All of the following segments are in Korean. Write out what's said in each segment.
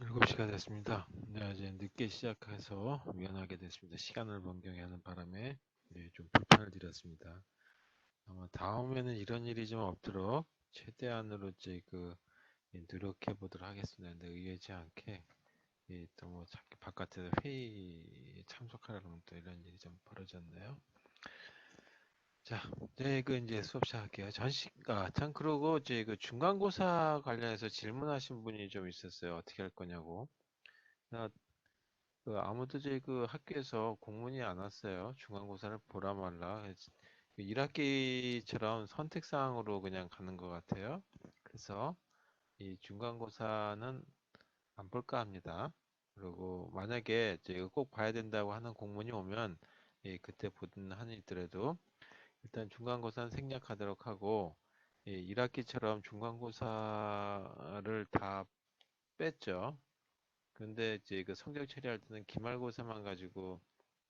7시가 됐습니다. 네, 이제 늦게 시작해서 미안하게 됐습니다. 시간을 변경하는 바람에 좀 불편을 드렸습니다. 아마 다음에는 이런 일이 좀 없도록 최대한으로 노력해 보도록 하겠습니다. 근데 의외지 않게 또뭐 자꾸 바깥에서 회의 참석하려면 또 이런 일이 좀 벌어졌네요. 자, 이제 수업 시작할게요. 참, 그러고 중간고사 관련해서 질문하신 분이 좀 있었어요. 어떻게 할 거냐고. 아무도 학교에서 공문이 안 왔어요. 중간고사를 보라 말라. 1학기처럼 선택사항으로 그냥 가는 것 같아요. 그래서 이 중간고사는 안 볼까 합니다. 그리고 만약에 이제 꼭 봐야 된다고 하는 공문이 오면 그때 보든 하더라도 일단 중간고사는 생략하도록 하고 1학기처럼 중간고사를 다 뺐죠. 근데 이제 성적 처리할 때는 기말고사만 가지고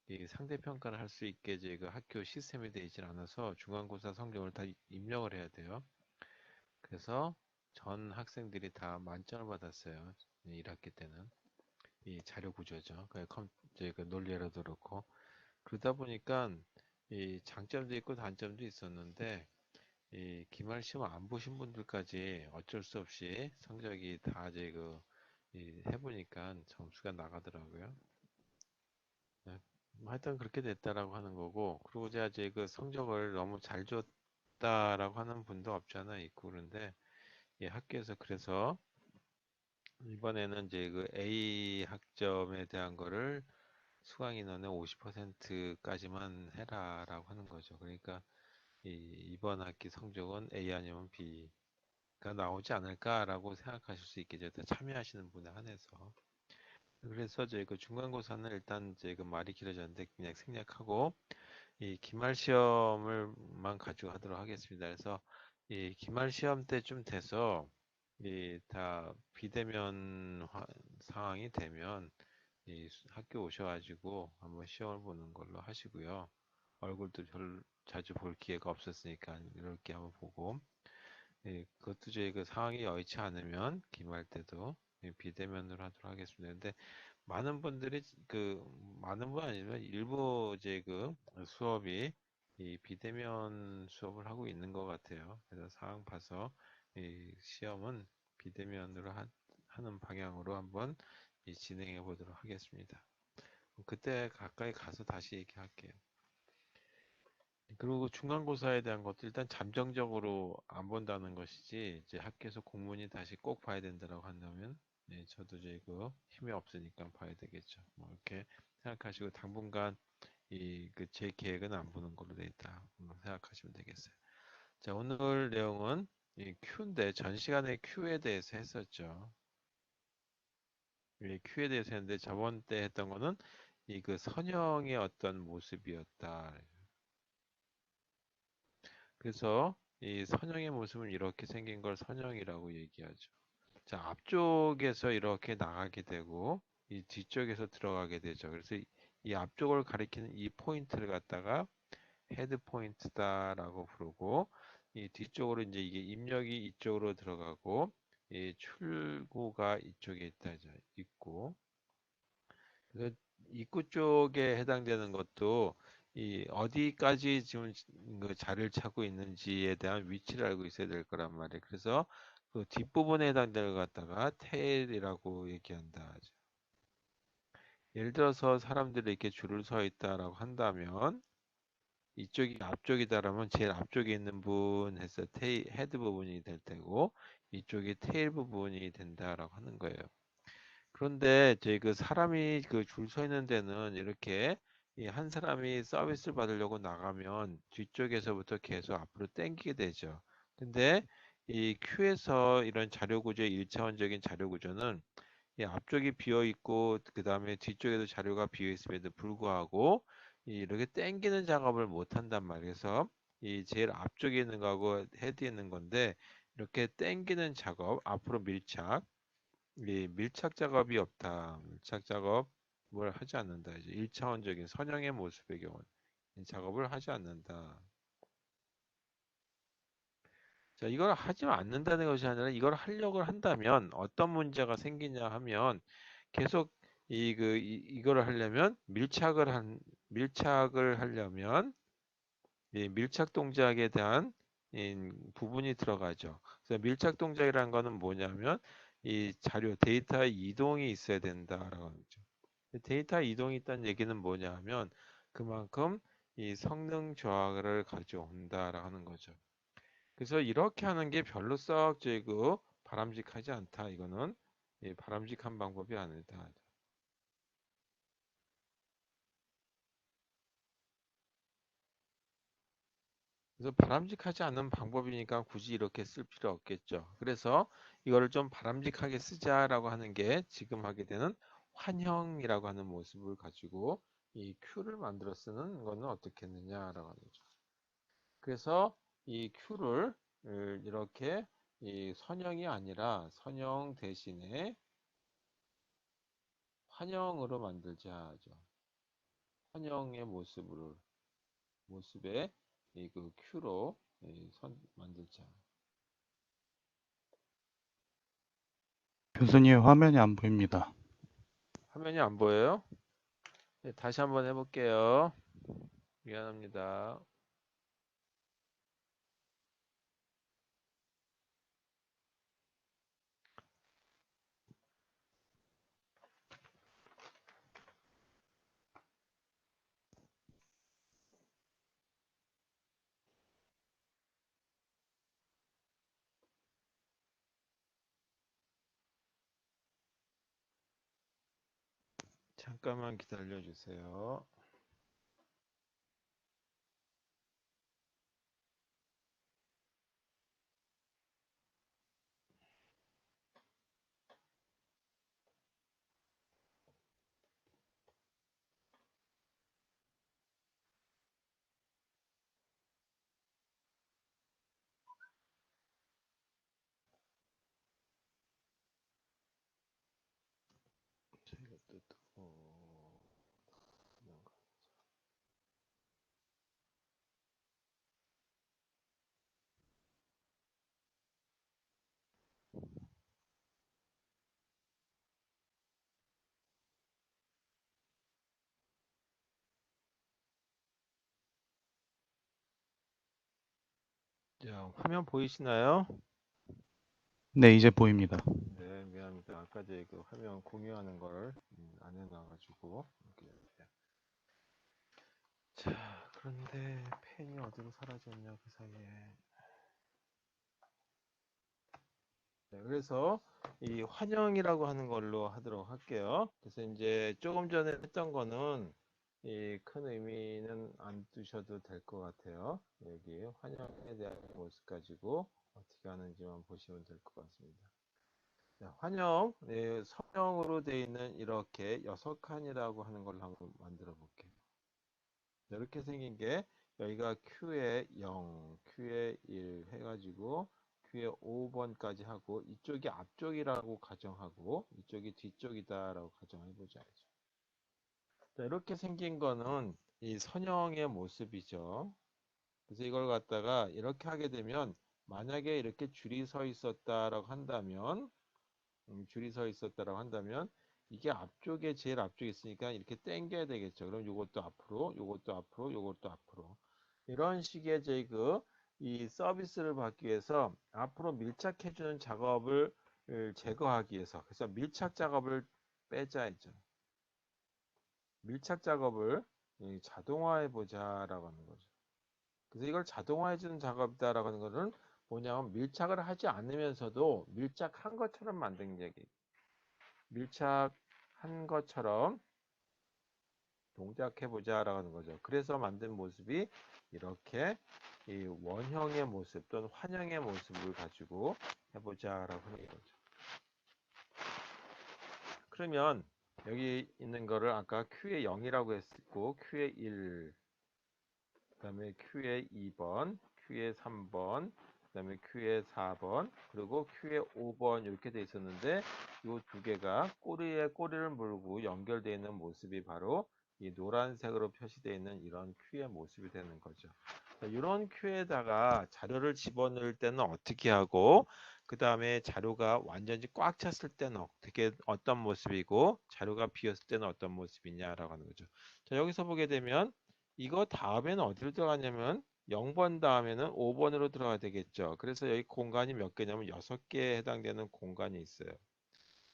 이 상대 평가를 할 수 있게 이제 학교 시스템이 되어 있질 않아서 중간고사 성적을 다 입력을 해야 돼요. 그래서 전 학생들이 다 만점을 받았어요. 1학기 때는 이 자료 구조죠. 이제 논리에서도 그렇고 그러다 보니까 이 장점도 있고 단점도 있었는데 이 기말 시험 안 보신 분들까지 어쩔 수 없이 성적이 다 이제 해보니까 점수가 나가더라고요. 네. 하여튼 그렇게 됐다라고 하는 거고, 그리고 제가 이제 성적을 너무 잘 줬다라고 하는 분도 없잖아 있고 그런데 학교에서 그래서 이번에는 이제 A 학점에 대한 거를 수강 인원의 50%까지만 해라라고 하는 거죠. 그러니까 이번 학기 성적은 A 아니면 B가 나오지 않을까라고 생각하실 수 있겠죠. 참여하시는 분에 한해서. 그래서 중간고사는 일단 말이 길어졌는데 그냥 생략하고 이 기말 시험을만 가지고 하도록 하겠습니다. 그래서 이 기말 시험 때쯤 돼서 이 다 비대면 상황이 되면 학교 오셔가지고 한번 시험을 보는 걸로 하시고요. 얼굴도 별 자주 볼 기회가 없었으니까 이렇게 한번 보고 그것도 상황이 여의치 않으면 기말 때도 비대면으로 하도록 하겠습니다. 근데 많은 분들이 많은 분 아니면 일부 수업이 이 비대면 수업을 하고 있는 것 같아요. 그래서 상황 봐서 이 시험은 비대면으로 하는 방향으로 한번 진행해 보도록 하겠습니다. 그때 가까이 가서 다시 얘기할게요. 그리고 중간고사에 대한 것도 일단 잠정적으로 안 본다는 것이지 이제 학교에서 공문이 다시 꼭 봐야 된다고 한다면 저도 이제 힘이 없으니까 봐야 되겠죠. 뭐 이렇게 생각하시고 당분간 제 계획은 안 보는 걸로 돼 있다 생각하시면 되겠어요. 자, 오늘 내용은 이 Q인데 전 시간에 Q에 대해서 했었죠. 이 Q에 대해서 했는데 저번 때 했던 거는 선형의 어떤 모습이었다. 그래서 이 선형의 모습은 이렇게 생긴 걸 선형이라고 얘기하죠. 자, 앞쪽에서 이렇게 나가게 되고 이 뒤쪽에서 들어가게 되죠. 그래서 이 앞쪽을 가리키는 이 포인트를 갖다가 헤드 포인트다라고 부르고 이 뒤쪽으로 이제 이게 입력이 이쪽으로 들어가고 이 출구가 이쪽에 있고 그 입구 쪽에 해당되는 것도 이 어디까지 지금 그 자리를 차고 있는지에 대한 위치를 알고 있어야 될 거란 말이에요. 그래서 그 뒷부분에 해당되는 것 갖다가 테일이라고 얘기한다 하죠. 예를 들어서 사람들이 이렇게 줄을 서 있다라고 한다면 이쪽이 앞쪽이다라면 제일 앞쪽에 있는 부분 해서 헤드 부분이 될 테고 이쪽이 테일 부분이 된다라고 하는 거예요. 그런데 저희 사람이 줄 서 있는 데는 이렇게 이 한 사람이 서비스를 받으려고 나가면 뒤쪽에서부터 계속 앞으로 당기게 되죠. 근데 이 큐에서 이런 자료 구조의 일차원적인 자료 구조는 이 앞쪽이 비어 있고 그 다음에 뒤쪽에도 자료가 비어 있음에도 불구하고 이렇게 당기는 작업을 못 한단 말이에요. 그래서 이 제일 앞쪽에 있는 거하고 헤드에 있는 건데 이렇게 당기는 작업, 앞으로 밀착 이 밀착 작업이 없다. 밀착 작업을 하지 않는다. 이제 1차원적인 선형의 모습의 경우 이 작업을 하지 않는다. 자, 이걸 하지 않는다는 것이 아니라 이걸 하려고 한다면 어떤 문제가 생기냐 하면 계속 이거를 하려면 밀착을 하려면 이 밀착 동작에 대한 부분이 들어가죠. 그래서 밀착 동작이라는 거는 뭐냐면 이 자료 데이터의 이동이 있어야 된다라고 하죠. 데이터 이동이 있다는 얘기는 뭐냐 하면 그만큼 이 성능 저하를 가져온다라고 하는 거죠. 그래서 이렇게 하는 게 별로 썩 저고 바람직하지 않다. 이거는 바람직한 방법이 아니다. 그래서 바람직하지 않은 방법이니까 굳이 이렇게 쓸 필요 없겠죠. 그래서 이거를 좀 바람직하게 쓰자라고 하는 게 지금 하게 되는 환형이라고 하는 모습을 가지고 이 Q를 만들어 쓰는 거는 어떻게 했느냐라고 하는 거죠. 그래서 이 Q를 이렇게 이 선형이 아니라 선형 대신에 환형으로 만들자 하죠. 환형의 모습에 그 Q로 만들자. 교수님 화면이 안 보입니다. 화면이 안 보여요? 네, 다시 한번 해볼게요. 미안합니다. 잠깐만 기다려 주세요. 자, 이것도 또 자, 화면 보이시나요? 네, 이제 보입니다. 네, 미안합니다. 아까 그 화면 공유하는 걸 안 해놔가지고 이렇게. 자, 그런데 펜이 어디로 사라졌냐 그 사이에. 네, 그래서 이 환영이라고 하는 걸로 하도록 할게요. 그래서 이제 조금 전에 했던 거는 이 큰 의미는 안 두셔도 될 것 같아요. 여기 환영에 대한 모습 가지고 어떻게 하는지만 보시면 될 것 같습니다. 자, 환영, 서명으로 되어 있는 이렇게 6칸이라고 하는 걸로 한번 만들어 볼게요. 이렇게 생긴 게 여기가 Q에 0, Q에 1 해가지고 Q에 5번까지 하고 이쪽이 앞쪽이라고 가정하고 이쪽이 뒤쪽이다라고 가정해보자. 자, 이렇게 생긴 거는 이 선형의 모습이죠. 그래서 이걸 갖다가 이렇게 하게 되면 만약에 이렇게 줄이 서 있었다라고 한다면 줄이 서 있었다라고 한다면 이게 앞쪽에 제일 앞쪽에 있으니까 이렇게 당겨야 되겠죠. 그럼 이것도 앞으로, 이것도 앞으로, 이것도 앞으로. 이런 식의 이 서비스를 받기 위해서 앞으로 밀착해주는 작업을 제거하기 위해서 그래서 밀착 작업을 빼자 했죠. 밀착 작업을 자동화해 보자라고 하는 거죠. 그래서 이걸 자동화해 주는 작업이다라고 하는 것은 뭐냐면 밀착을 하지 않으면서도 밀착한 것처럼 만든 얘기. 밀착한 것처럼 동작해 보자라고 하는 거죠. 그래서 만든 모습이 이렇게 이 원형의 모습 또는 환형의 모습을 가지고 해보자라고 하는 거죠. 그러면 여기 있는 거를 아까 Q에 0이라고 했고 Q에 1, 그다음에 Q에 2번, Q에 3번, 그다음에 Q에 4번, 그리고 Q에 5번 이렇게 돼 있었는데 이 두 개가 꼬리에 꼬리를 물고 연결되어 있는 모습이 바로 이 노란색으로 표시되어 있는 이런 Q의 모습이 되는 거죠. 이런 큐에다가 자료를 집어넣을 때는 어떻게 하고, 그 다음에 자료가 완전히 꽉 찼을 때는 어떤 모습이고, 자료가 비었을 때는 어떤 모습이냐라고 하는 거죠. 자, 여기서 보게 되면 이거 다음에는 어디로 들어가냐면 0번 다음에는 5번으로 들어가야 되겠죠. 그래서 여기 공간이 몇 개냐면 6개에 해당되는 공간이 있어요.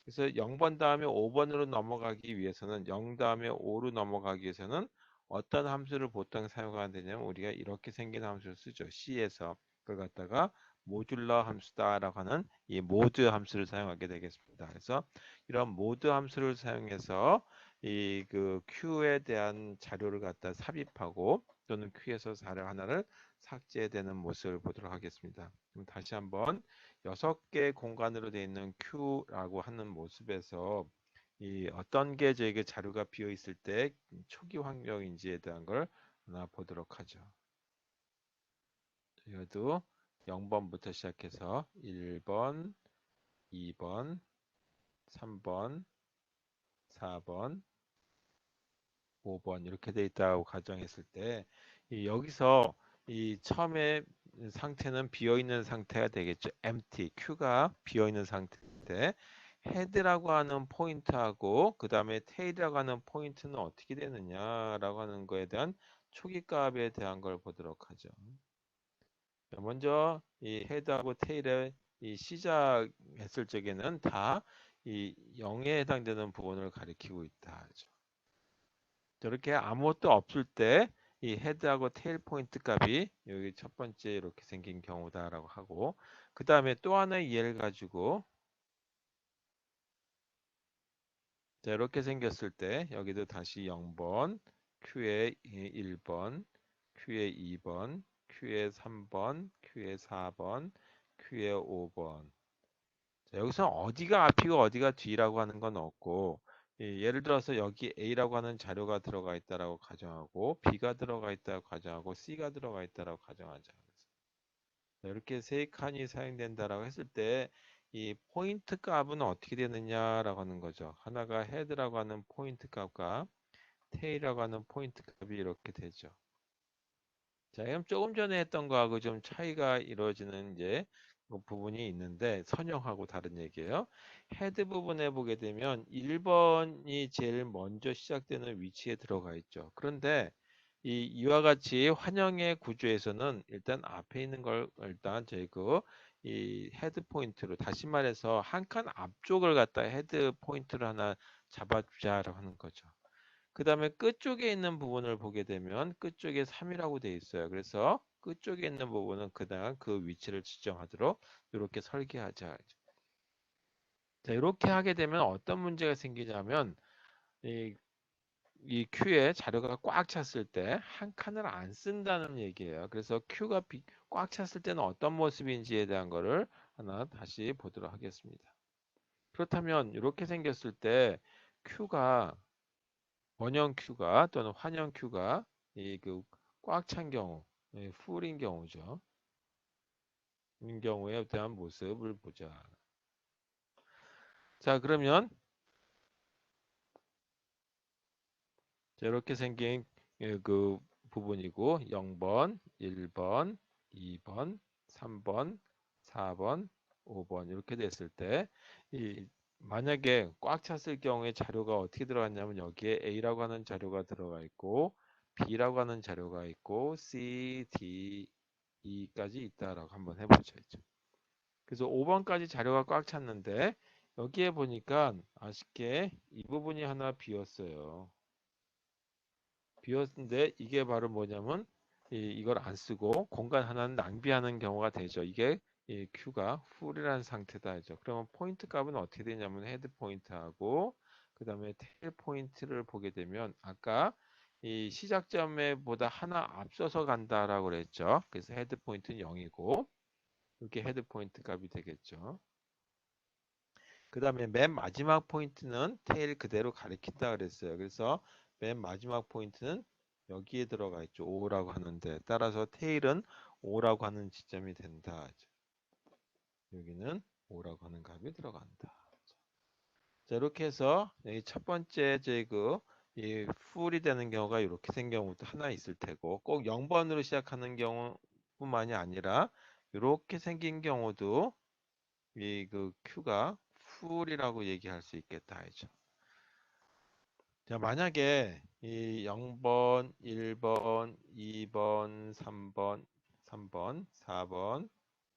그래서 0번 다음에 5번으로 넘어가기 위해서는 0 다음에 5로 넘어가기 위해서는 어떤 함수를 보통 사용하느냐면 우리가 이렇게 생긴 함수를 쓰죠. C에서 그걸 갖다가 모듈러 함수다라고 하는 이 모드 함수를 사용하게 되겠습니다. 그래서 이런 모드 함수를 사용해서 이 그 Q에 대한 자료를 갖다 삽입하고 또는 Q에서 자료 하나를 삭제되는 모습을 보도록 하겠습니다. 그럼 다시 한번 6개 공간으로 되어 있는 Q라고 하는 모습에서 이 어떤 게 저에게 자료가 비어 있을 때 초기 환경인지에 대한 걸 하나 보도록 하죠. 이것도 0번부터 시작해서 1번, 2번, 3번, 4번, 5번 이렇게 돼 있다고 가정했을 때 여기서 이 처음에 상태는 비어 있는 상태가 되겠죠. empty, Q가 비어 있는 상태인데 헤드라고 하는 포인트하고 그 다음에 테일이라고 하는 포인트는 어떻게 되느냐라고 하는 거에 대한 초기 값에 대한 걸 보도록 하죠. 자, 먼저 이 헤드하고 테일의 이 시작했을 적에는 다 이 0에 해당되는 부분을 가리키고 있다 하죠. 저렇게 아무것도 없을 때 이 헤드하고 테일 포인트 값이 여기 첫 번째 이렇게 생긴 경우다라고 하고 그 다음에 또 하나의 예를 가지고 자, 이렇게 생겼을 때 여기도 다시 0번, Q에 1번, Q에 2번, Q에 3번, Q에 4번, Q에 5번. 자, 여기서 어디가 앞이고 어디가 뒤라고 하는 건 없고 예를 들어서 여기 A라고 하는 자료가 들어가 있다라고 가정하고 B가 들어가 있다고 가정하고 C가 들어가 있다라고 가정하자. 자, 이렇게 세 칸이 사용된다라고 했을 때 이 포인트 값은 어떻게 되느냐라고 하는 거죠. 하나가 헤드라고 하는 포인트 값과 테일이라고 하는 포인트 값이 이렇게 되죠. 자, 그럼 조금 전에 했던 거하고 좀 차이가 이루어지는 이제 그 부분이 있는데 선형하고 다른 얘기예요. 헤드 부분에 보게 되면 1번이 제일 먼저 시작되는 위치에 들어가 있죠. 그런데 이와 같이 환영의 구조에서는 일단 앞에 있는 걸 일단 저희 이 헤드 포인트로 다시 말해서 한 칸 앞쪽을 갖다 헤드 포인트를 하나 잡아주자라고 하는 거죠. 그 다음에 끝쪽에 있는 부분을 보게 되면 끝쪽에 3이라고 되어 있어요. 그래서 끝쪽에 있는 부분은 그다음 그 위치를 지정하도록 이렇게 설계하자. 자, 이렇게 하게 되면 어떤 문제가 생기냐면 이, 이 Q에 자료가 꽉 찼을 때 한 칸을 안 쓴다는 얘기예요. 그래서 Q가 꽉 찼을 때는 어떤 모습인지에 대한 거를 하나 다시 보도록 하겠습니다. 그렇다면 이렇게 생겼을 때 Q가 원형 Q가 또는 환형 Q가 이 그 꽉 찬 경우, 풀인 경우죠. 인 경우에 대한 모습을 보자. 자, 그러면 이렇게 생긴 그 부분이고 0번, 1번, 2번, 3번, 4번, 5번 이렇게 됐을 때 만약에 꽉 찼을 경우에 자료가 어떻게 들어갔냐면 여기에 A라고 하는 자료가 들어가 있고 B라고 하는 자료가 있고 C, D, E까지 있다라고 한번 해보죠. 그래서 5번까지 자료가 꽉 찼는데 여기에 보니까 아쉽게 이 부분이 하나 비었어요. 비었는데 이게 바로 뭐냐면 이걸 안 쓰고 공간 하나는 낭비하는 경우가 되죠. 이게 이 Q가 full이라는 상태다죠. 그러면 포인트 값은 어떻게 되냐면 헤드 포인트하고 그 다음에 테일 포인트를 보게 되면 아까 이 시작점에 보다 하나 앞서서 간다라고 그랬죠. 그래서 헤드 포인트는 0이고 이렇게 헤드 포인트 값이 되겠죠. 그 다음에 맨 마지막 포인트는 테일 그대로 가리킨다 그랬어요. 그래서 맨 마지막 포인트는 여기에 들어가 있죠. 5라고 하는데 따라서 테일은 5라고 하는 지점이 된다. 여기는 5라고 하는 값이 들어간다. 자, 이렇게 해서 여기 첫 번째 이 풀이 되는 경우가 이렇게 생긴 경우도 하나 있을 테고 꼭 0번으로 시작하는 경우뿐만이 아니라 이렇게 생긴 경우도 이 그 Q가 풀이라고 얘기할 수 있겠다 하죠. 자, 만약에 이 0번, 1번, 2번, 3번, 4번,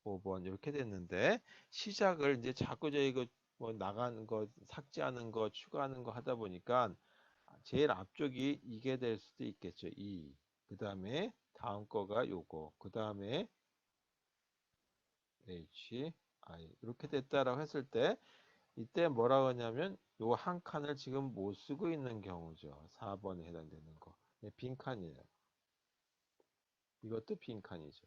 5번 이렇게 됐는데 시작을 이제 자꾸 저희가 뭐 나가는 거, 삭제하는 거, 추가하는 거 하다 보니까 제일 앞쪽이 이게 될 수도 있겠죠. 2. 그 다음에 다음 거가 요거. 그 다음에 H, I 이렇게 됐다라고 했을 때 이때 뭐라고 하냐면 요 한 칸을 지금 못 쓰고 있는 경우죠. 4번에 해당되는 거. 네, 빈칸이에요. 이것도 빈칸이죠.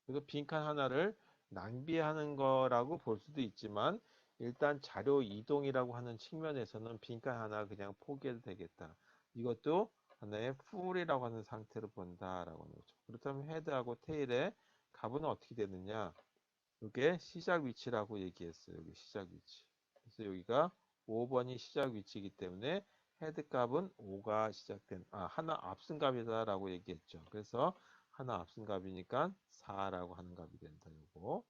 그래서 빈칸 하나를 낭비하는 거라고 볼 수도 있지만 일단 자료 이동이라고 하는 측면에서는 빈칸 하나 그냥 포기해도 되겠다. 이것도 하나의 풀이라고 하는 상태로 본다라고 하는 거죠. 그렇다면 헤드하고 테일의 값은 어떻게 되느냐? 이게 시작 위치라고 얘기했어요. 여기 시작 위치. 그래서 여기가 5번이 시작 위치이기 때문에 헤드 값은 5가 시작된, 하나 앞선 값이다라고 얘기했죠. 그래서 하나 앞선 값이니까 4라고 하는 값이 된다. 요거.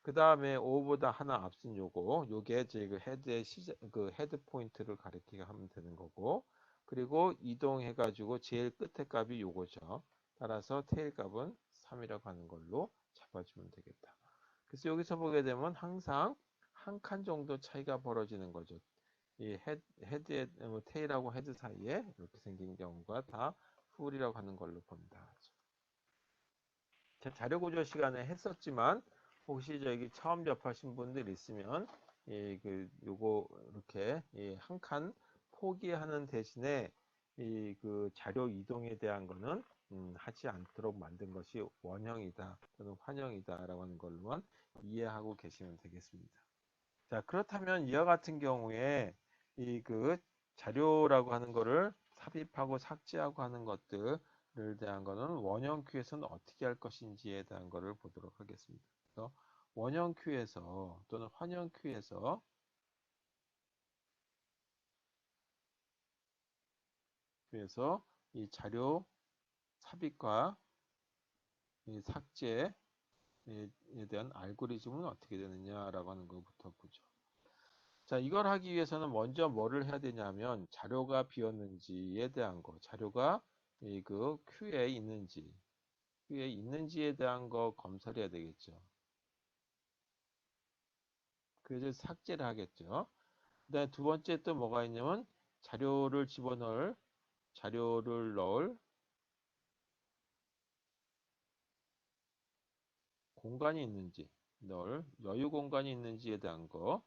그 다음에 5보다 하나 앞선 요게 제 그 헤드의 그 헤드 포인트를 가리키게 하면 되는 거고. 그리고 이동해가지고 제일 끝에 값이 요거죠. 따라서 테일 값은 3이라고 하는 걸로 잡아주면 되겠다. 그래서 여기서 보게 되면 항상 한 칸 정도 차이가 벌어지는 거죠. 이 헤드의 테일하고 헤드 사이에 이렇게 생긴 경우가 다 풀이라고 하는 걸로 본다. 자료 구조 시간에 했었지만 혹시 저기 처음 접하신 분들 있으면 요거 이렇게 한 칸 포기하는 대신에 이 그 자료 이동에 대한 거는 하지 않도록 만든 것이 원형이다 또는 환형이다라고 하는 걸로만 이해하고 계시면 되겠습니다. 자, 그렇다면 이와 같은 경우에 이 그 자료라고 하는 거를 삽입하고 삭제하고 하는 것들을 대한 거는 원형 큐에서는 어떻게 할 것인지에 대한 거를 보도록 하겠습니다. 그래서 원형 큐에서 또는 환형 큐에서 이 자료 삽입과 이 삭제에 대한 알고리즘은 어떻게 되느냐라고 하는 것부터 보죠. 자, 이걸 하기 위해서는 먼저 뭐를 해야 되냐면 자료가 비었는지에 대한 거, 자료가 그 큐에 있는지에 대한 거 검사를 해야 되겠죠. 그래서 삭제를 하겠죠. 그다음에 두 번째 또 뭐가 있냐면 자료를 넣을 공간이 있는지, 넣을 여유 공간이 있는지에 대한 거,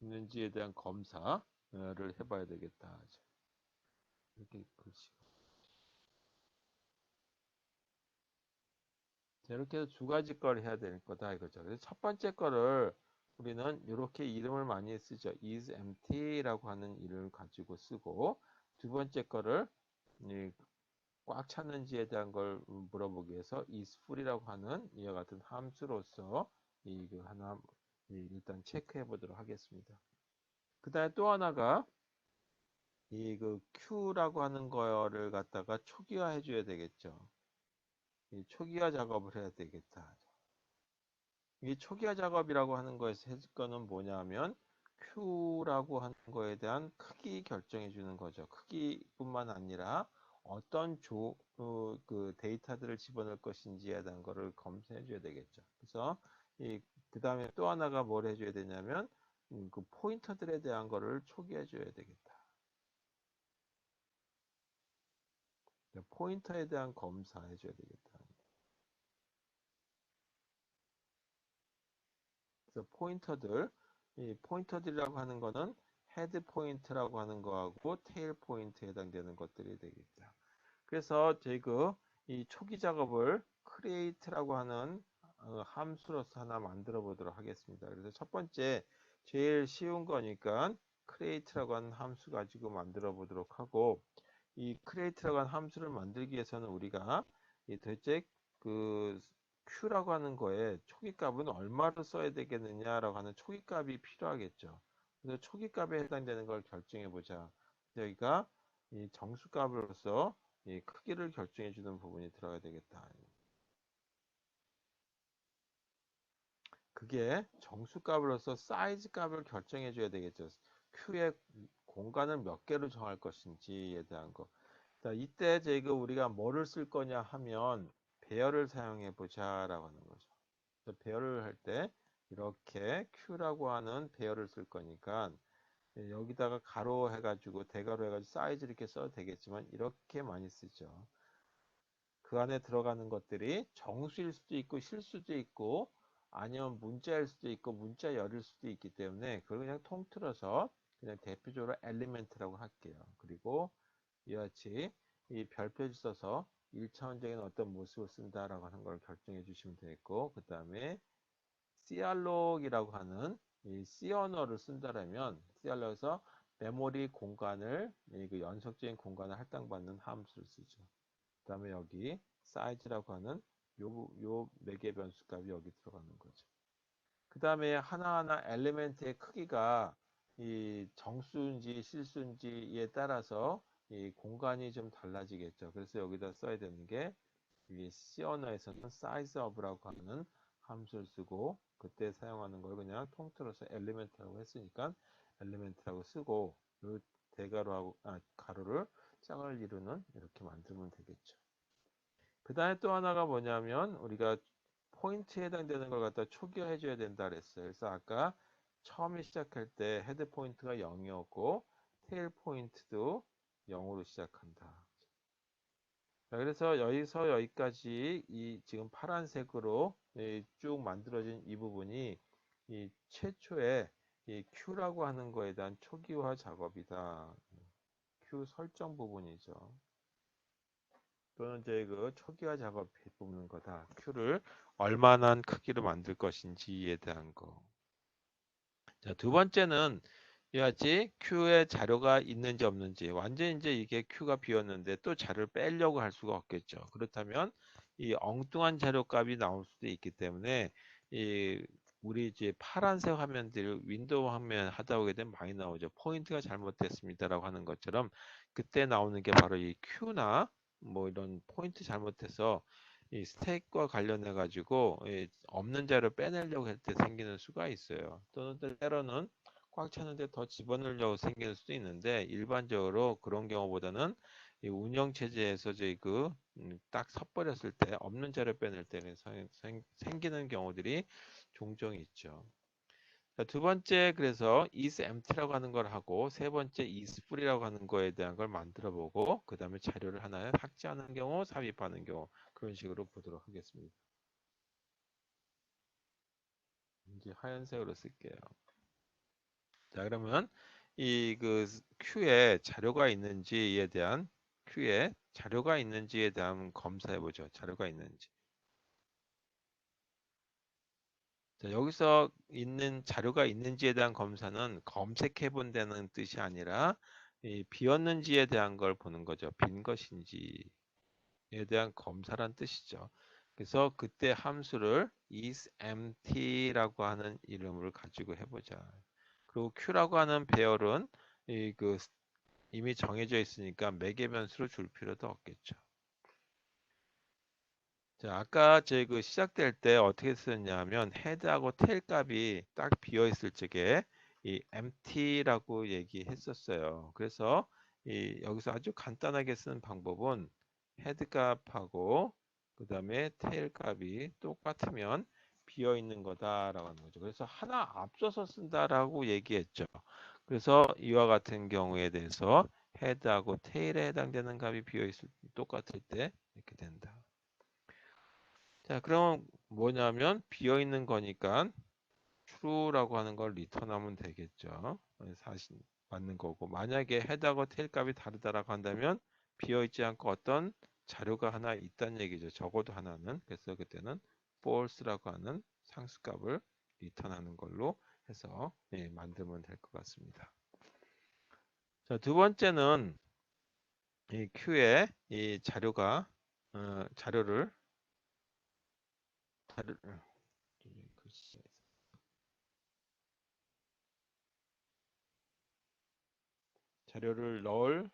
있는지에 대한 검사를 해봐야 되겠다. 이렇게 글씨. 자, 이렇게 해서 두 가지 걸 해야 될 거다 이거죠. 그래서 첫 번째 거를 우리는 이렇게 이름을 많이 쓰죠. is empty라고 하는 이름을 가지고 쓰고 두 번째 거를 꽉 찼는지에 대한 걸 물어보기 위해서 is full이라고 하는 이와 같은 함수로서 이거 하나 일단 체크해 보도록 하겠습니다. 그 다음에 또 하나가 이 그 Q라고 하는 거를 갖다가 초기화 해줘야 되겠죠. 이 초기화 작업을 해야 되겠다. 이 초기화 작업이라고 하는 거에서 해줄 거는 뭐냐면 Q라고 하는 거에 대한 크기 결정해 주는 거죠. 크기뿐만 아니라 어떤 그 데이터들을 집어넣을 것인지에 대한 거를 검사해 줘야 되겠죠. 그래서 그 다음에 또 하나가 뭘 해줘야 되냐면 그 포인터들에 대한 거를 초기해 줘야 되겠다. 포인터에 대한 검사해 줘야 되겠다. 그래서 이 포인터들이라고 하는 거는 헤드 포인트라고 하는 거하고 테일 포인트에 해당되는 것들이 되겠다. 그래서 저희가 이 초기 작업을 create라고 하는 함수로서 하나 만들어 보도록 하겠습니다. 그래서 첫 번째 제일 쉬운 거니까 create라고 하는 함수 가지고 만들어 보도록 하고 이 create라고 하는 함수를 만들기 위해서는 우리가 이 도대체 그 Q라고 하는 거에 초기값은 얼마를 써야 되겠느냐라고 하는 초기값이 필요하겠죠. 그래서 초기값에 해당되는 걸 결정해 보자. 여기가 이 정수값으로서 이 크기를 결정해 주는 부분이 들어가야 되겠다. 그게 정수값으로서 사이즈 값을 결정해 줘야 되겠죠. Q의 공간을 몇 개로 정할 것인지에 대한 거. 자, 이때 저희가 우리가 뭐를 쓸 거냐 하면 배열을 사용해 보자라고 하는 거죠. 그래서 배열을 할 때 이렇게 Q라고 하는 배열을 쓸 거니까 여기다가 가로 해가지고 대가로 해가지고 사이즈 이렇게 써도 되겠지만 이렇게 많이 쓰죠. 그 안에 들어가는 것들이 정수일 수도 있고 실수도 있고 아니면 문자일 수도 있고 문자열일 수도 있기 때문에 그걸 그냥 통틀어서 그냥 대표적으로 엘리멘트라고 할게요. 그리고 이와 같이 이 별표를 써서 1차원적인 어떤 모습을 쓴다라고 하는 걸 결정해 주시면 되겠고 그 다음에 C알록이라고 하는 이 C 언어를 쓴다라면 C알록에서 메모리 공간을 그 연속적인 공간을 할당받는 함수를 쓰죠. 그 다음에 여기 사이즈라고 하는 요 매개 변수 값이 여기 들어가는 거죠. 그 다음에 하나하나 엘리멘트의 크기가 이 정수인지 실수인지에 따라서 이 공간이 좀 달라지겠죠. 그래서 여기다 써야 되는 게 이 C 언어에서는 size of라고 하는 함수를 쓰고 그때 사용하는 걸 그냥 통틀어서 엘리멘트라고 했으니까 엘리멘트라고 쓰고 이 대가로하고 가로를 짝을 이루는 이렇게 만들면 되겠죠. 그 다음에 또 하나가 뭐냐면 우리가 포인트에 해당되는 걸 갖다 초기화해 줘야 된다 그랬어요. 그래서 아까 처음에 시작할 때 헤드 포인트가 0이었고 테일 포인트도 0으로 시작한다. 자, 그래서 여기서 여기까지 이 지금 파란색으로 쭉 만들어진 이 부분이 이 최초의 이 Q라고 하는 거에 대한 초기화 작업이다. Q 설정 부분이죠. 또는 이제 그 초기화 작업 부분인 거다. Q를 얼마나 크기로 만들 것인지에 대한 거. 자, 두 번째는 이같이 Q에 자료가 있는지 없는지 완전 이제 이게 Q가 비었는데 또 자료를 빼려고 할 수가 없겠죠. 그렇다면 이 엉뚱한 자료 값이 나올 수도 있기 때문에 이 우리 이제 파란색 화면들 윈도우 화면 하다 보게 되면 많이 나오죠. 포인트가 잘못됐습니다라고 하는 것처럼 그때 나오는 게 바로 이 Q나 뭐 이런 포인트 잘못해서 이 스택과 관련해 가지고 없는 자료 빼내려고 할 때 생기는 수가 있어요. 또는 때로는 꽉 찼는데 더 집어넣으려고 생길 수도 있는데 일반적으로 그런 경우보다는 이 운영 체제에서 저희 딱 섞어버렸을 때 없는 자료 빼낼 때 생기는 경우들이 종종 있죠. 자, 두 번째 그래서 is empty라고 하는 걸 하고 세 번째 is full이라고 하는 거에 대한 걸 만들어 보고 그 다음에 자료를 하나 삭제하는 경우 삽입하는 경우 그런 식으로 보도록 하겠습니다. 이제 하얀색으로 쓸게요. 자, 그러면 이 Q에 자료가 있는지에 대한 Q에 자료가 있는지에 대한 검사해 보죠. 자료가 있는지. 자, 여기서 있는 자료가 있는지에 대한 검사는 검색해 본다는 뜻이 아니라 이 비었는지에 대한 걸 보는 거죠. 빈 것인지에 대한 검사란 뜻이죠. 그래서 그때 함수를 is empty라고 하는 이름을 가지고 해보자. 그리고 Q라고 하는 배열은 이 이미 정해져 있으니까 매개 변수로 줄 필요도 없겠죠. 자, 아까 제 시작될 때 어떻게 쓰였냐면 헤드하고 테일 값이 딱 비어 있을 적에 이 empty라고 얘기했었어요. 그래서 여기서 아주 간단하게 쓰는 방법은 헤드 값하고 그 다음에 테일 값이 똑같으면 비어 있는 거다라고 하는 거죠. 그래서 하나 앞서서 쓴다라고 얘기했죠. 그래서 이와 같은 경우에 대해서 헤드하고 테일에 해당되는 값이 비어 있을 똑같을 때 이렇게 된다. 자, 그럼 뭐냐면 비어 있는 거니까 true라고 하는 걸 리턴하면 되겠죠. 사실 맞는 거고 만약에 헤드하고 테일 값이 다르다라고 한다면 비어 있지 않고 어떤 자료가 하나 있다는 얘기죠. 적어도 하나는. 그래서 그때는 false라고 하는 상수값을 리턴하는 걸로 해서 만들면 될 것 같습니다. 자, 두 번째는 이 Q에 이 자료가 자료를 자료, 글씨. 자료를 넣을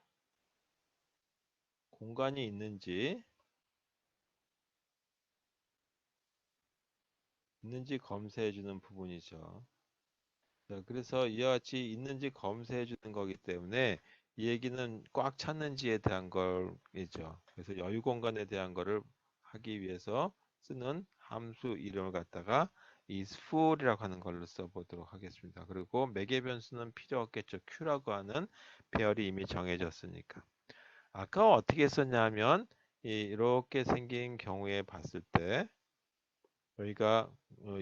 공간이 있는지 검사해 주는 부분이죠. 자, 그래서 이와 같이 있는지 검사해 주는 거기 때문에 이 얘기는 꽉 찼는지에 대한 걸이죠. 그래서 여유 공간에 대한 거를 하기 위해서 쓰는 함수 이름을 갖다가 is full이라고 하는 걸로 써보도록 하겠습니다. 그리고 매개 변수는 필요 없겠죠. q라고 하는 배열이 이미 정해졌으니까. 아까 어떻게 했었냐면 이렇게 생긴 경우에 봤을 때 여기가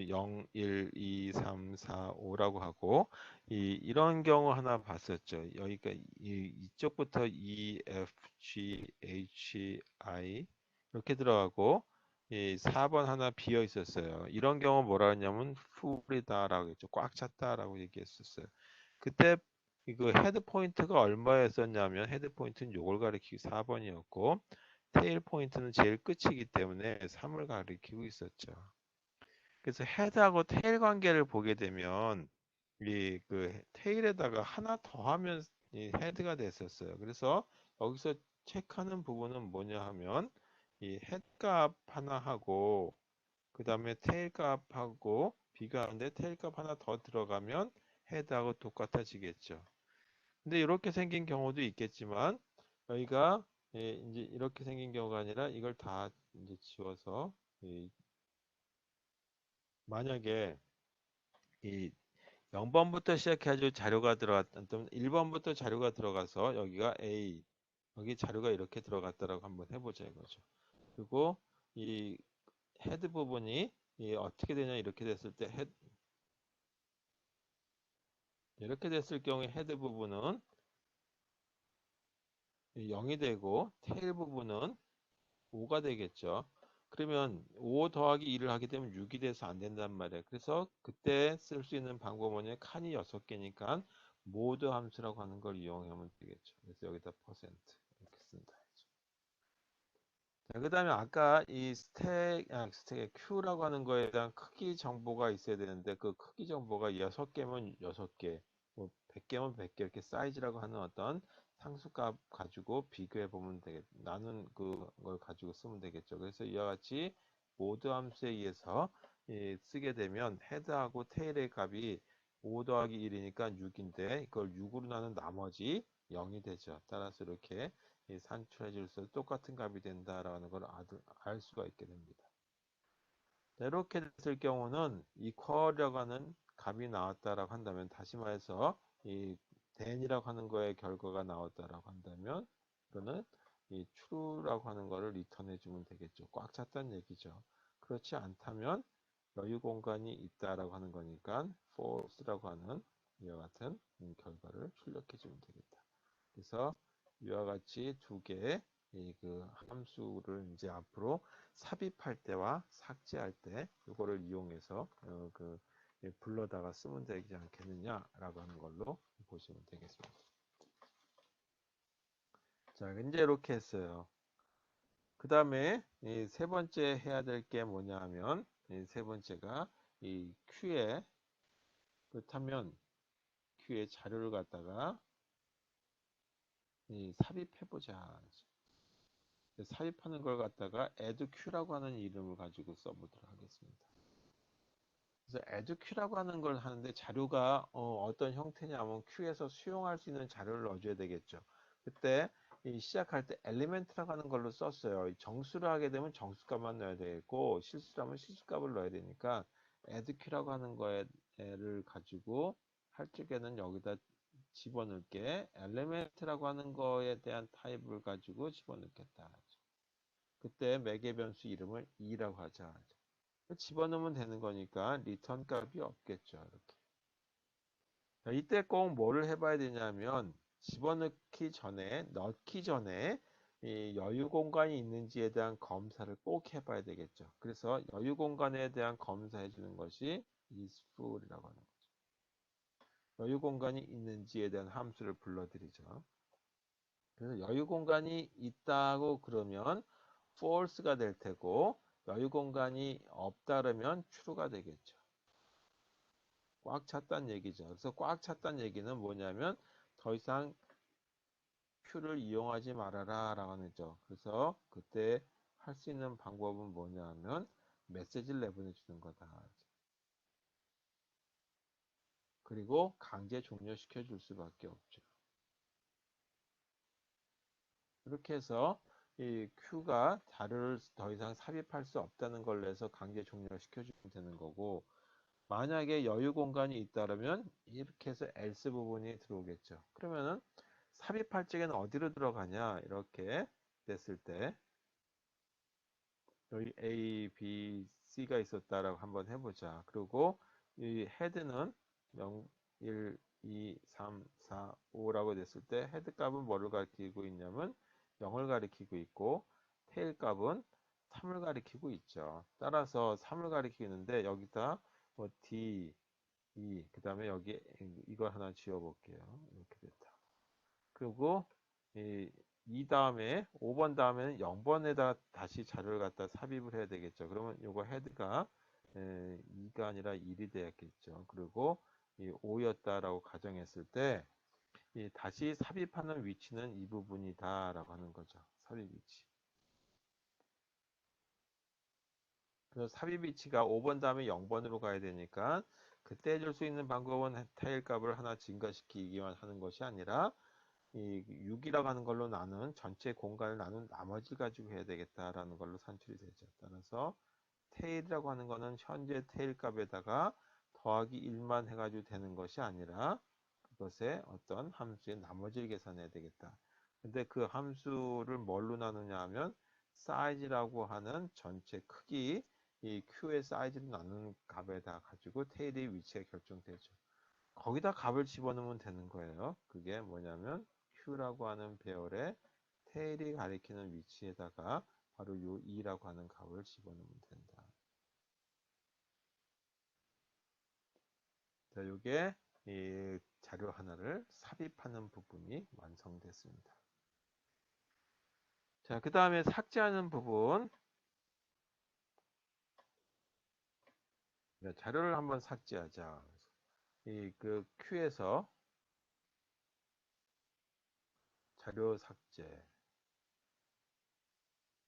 0, 1, 2, 3, 4, 5라고 하고 이런 경우 하나 봤었죠. 여기가 이쪽부터 E, F, G, H, I 이렇게 들어가고 이 4번 하나 비어 있었어요. 이런 경우 뭐라 했냐면 full이다라고 했죠. 꽉 찼다라고 얘기했었어요. 그때 이거 헤드 포인트가 얼마였었냐면 헤드 포인트는 요걸 가리키기 4번이었고 테일 포인트는 제일 끝이기 때문에 3을 가리키고 있었죠. 그래서 헤드하고 테일 관계를 보게 되면 이 그 테일에다가 하나 더 하면 이 헤드가 됐었어요. 그래서 여기서 체크하는 부분은 뭐냐 하면 이 헤드 값 하나 하고 그 다음에 테일 값하고 비교하는데 테일 값 하나 더 들어가면 헤드하고 똑같아지겠죠. 근데 이렇게 생긴 경우도 있겠지만 여기가 이제 이렇게 생긴 경우가 아니라 이걸 다 이제 지워서 만약에 이 0번부터 시작해가지고 자료가 들어갔던 1번부터 자료가 들어가서 여기가 A 여기 자료가 이렇게 들어갔다라고 한번 해보자 이거죠. 그리고 이 헤드 부분이 어떻게 되냐 이렇게 됐을 때 이렇게 됐을 경우에 헤드 부분은 0이 되고 테일 부분은 5가 되겠죠. 그러면 5 더하기 2를 하게 되면 6이 돼서 안 된단 말이에요. 그래서 그때 쓸 수 있는 방법은 뭐냐면 칸이 6개니까 모드 함수라고 하는 걸 이용하면 되겠죠. 그래서 여기다 퍼센트 이렇게 쓴다. 자, 그다음에 아까 이 스택 Q라고 하는 거에 대한 크기 정보가 있어야 되는데 그 크기 정보가 6개면 6개, 뭐 100개면 100개 이렇게 사이즈라고 하는 어떤 상수값 가지고 비교해 보면 되겠 나눈 그걸 가지고 쓰면 되겠죠. 그래서 이와 같이 모드 함수에 의해서 쓰게 되면 헤드하고 테일의 값이 5 더하기 1이니까 6인데 이걸 6으로 나눈 나머지 0이 되죠. 따라서 이렇게 산출해 줄수록 똑같은 값이 된다라는 걸 알 수가 있게 됩니다. 이렇게 됐을 경우는 equal이라고 하는 값이 나왔다라고 한다면 다시 말해서 이 than이라고 하는 거의 결과가 나왔다라고 한다면 이거는 이 true라고 하는 거를 리턴해 주면 되겠죠. 꽉 찼다는 얘기죠. 그렇지 않다면 여유 공간이 있다라고 하는 거니까 false라고 하는 이와 같은 결과를 출력해 주면 되겠다. 그래서 이와 같이 두 개의 그 함수를 이제 앞으로 삽입할 때와 삭제할 때 이거를 이용해서 불러다가 쓰면 되지 않겠느냐라고 하는 걸로 보시면 되겠습니다. 자, 이제 이렇게 했어요. 그 다음에 세 번째 해야 될 게 뭐냐 하면 세 번째가 이 Q에 그렇다면 Q에 자료를 갖다가 삽입해보자. 삽입하는 걸 갖다가 addQ라고 하는 이름을 가지고 써보도록 하겠습니다. 그래서 addQ라고 하는 걸 하는데 자료가 어떤 형태냐면 Q에서 수용할 수 있는 자료를 넣어줘야 되겠죠. 그때 시작할 때 element라고 하는 걸로 썼어요. 정수를 하게 되면 정수값만 넣어야 되겠고 실수라면 실수값을 넣어야 되니까 addQ라고 하는 거를 가지고 할 적에는 여기다 집어넣을게 element라고 하는 거에 대한 타입을 가지고 집어넣겠다. 그때 매개 변수 이름을 2라고 하자. 집어넣으면 되는 거니까 리턴 값이 없겠죠. 이렇게. 자, 이때 꼭 뭐를 해봐야 되냐면 집어넣기 전에 넣기 전에 이 여유 공간이 있는지에 대한 검사를 꼭 해봐야 되겠죠. 그래서 여유 공간에 대한 검사해 주는 것이 isFull이라고 하는 거죠. 여유 공간이 있는지에 대한 함수를 불러드리죠. 그래서 여유 공간이 있다고 그러면 false가 될 테고 여유 공간이 없다 그러면 true가 되겠죠. 꽉 찼다는 얘기죠. 그래서 꽉 찼다는 얘기는 뭐냐면 더 이상 Q를 이용하지 말아라 라고 하는 거죠. 그래서 그때 할 수 있는 방법은 뭐냐면 메시지를 내보내주는 거다. 그리고 강제 종료시켜 줄 수밖에 없죠. 이렇게 해서 이 Q가 자료를 더 이상 삽입할 수 없다는 걸 내서 강제 종료시켜 주면 되는 거고, 만약에 여유 공간이 있다면 이렇게 해서 else 부분이 들어오겠죠. 그러면은 삽입할 적에는 어디로 들어가냐 이렇게 됐을 때 여기 A, B, C가 있었다라고 한번 해보자. 그리고 이 헤드는 0, 1, 2, 3, 4, 5라고 됐을 때 헤드 값은 뭐를 가리키고 있냐면 0을 가리키고 있고 테일 값은 3을 가리키고 있죠. 따라서 3을 가리키는데 여기다 뭐 D, E, 그 다음에 여기 이걸 하나 지워볼게요. 이렇게 됐다. 그리고 이 다음에 5번 다음에는 0번에다 다시 자료를 갖다 삽입을 해야 되겠죠. 그러면 요거 헤드가 2가 아니라 1이 되었겠죠. 그리고 이 5였다라고 가정했을 때 다시 삽입하는 위치는 이 부분이다라고 하는 거죠. 삽입 위치. 그래서 삽입 위치가 5번 다음에 0번으로 가야 되니까 그때 해줄 수 있는 방법은 타일 값을 하나 증가시키기만 하는 것이 아니라 이 6이라고 하는 걸로 나눈 전체 공간을 나눈 나머지를 가지고 해야 되겠다라는 걸로 산출이 되죠. 따라서 테일이라고 하는 거는 현재 테일 값에다가 더하기 1만 해가지고 되는 것이 아니라 그것의 어떤 함수의 나머지를 계산해야 되겠다. 근데 그 함수를 뭘로 나누냐 하면 사이즈라고 하는 전체 크기 이 Q의 사이즈를 나누는 값에다 가지고 테일의 위치가 결정되죠. 거기다 값을 집어넣으면 되는 거예요. 그게 뭐냐면 Q라고 하는 배열의 테일이 가리키는 위치에다가 바로 요 2라고 하는 값을 집어넣으면 된다. 자, 요게 이 자료 하나를 삽입하는 부분이 완성됐습니다. 자, 그 다음에 삭제하는 부분. 자료를 한번 삭제하자. 이 그 Q에서 자료 삭제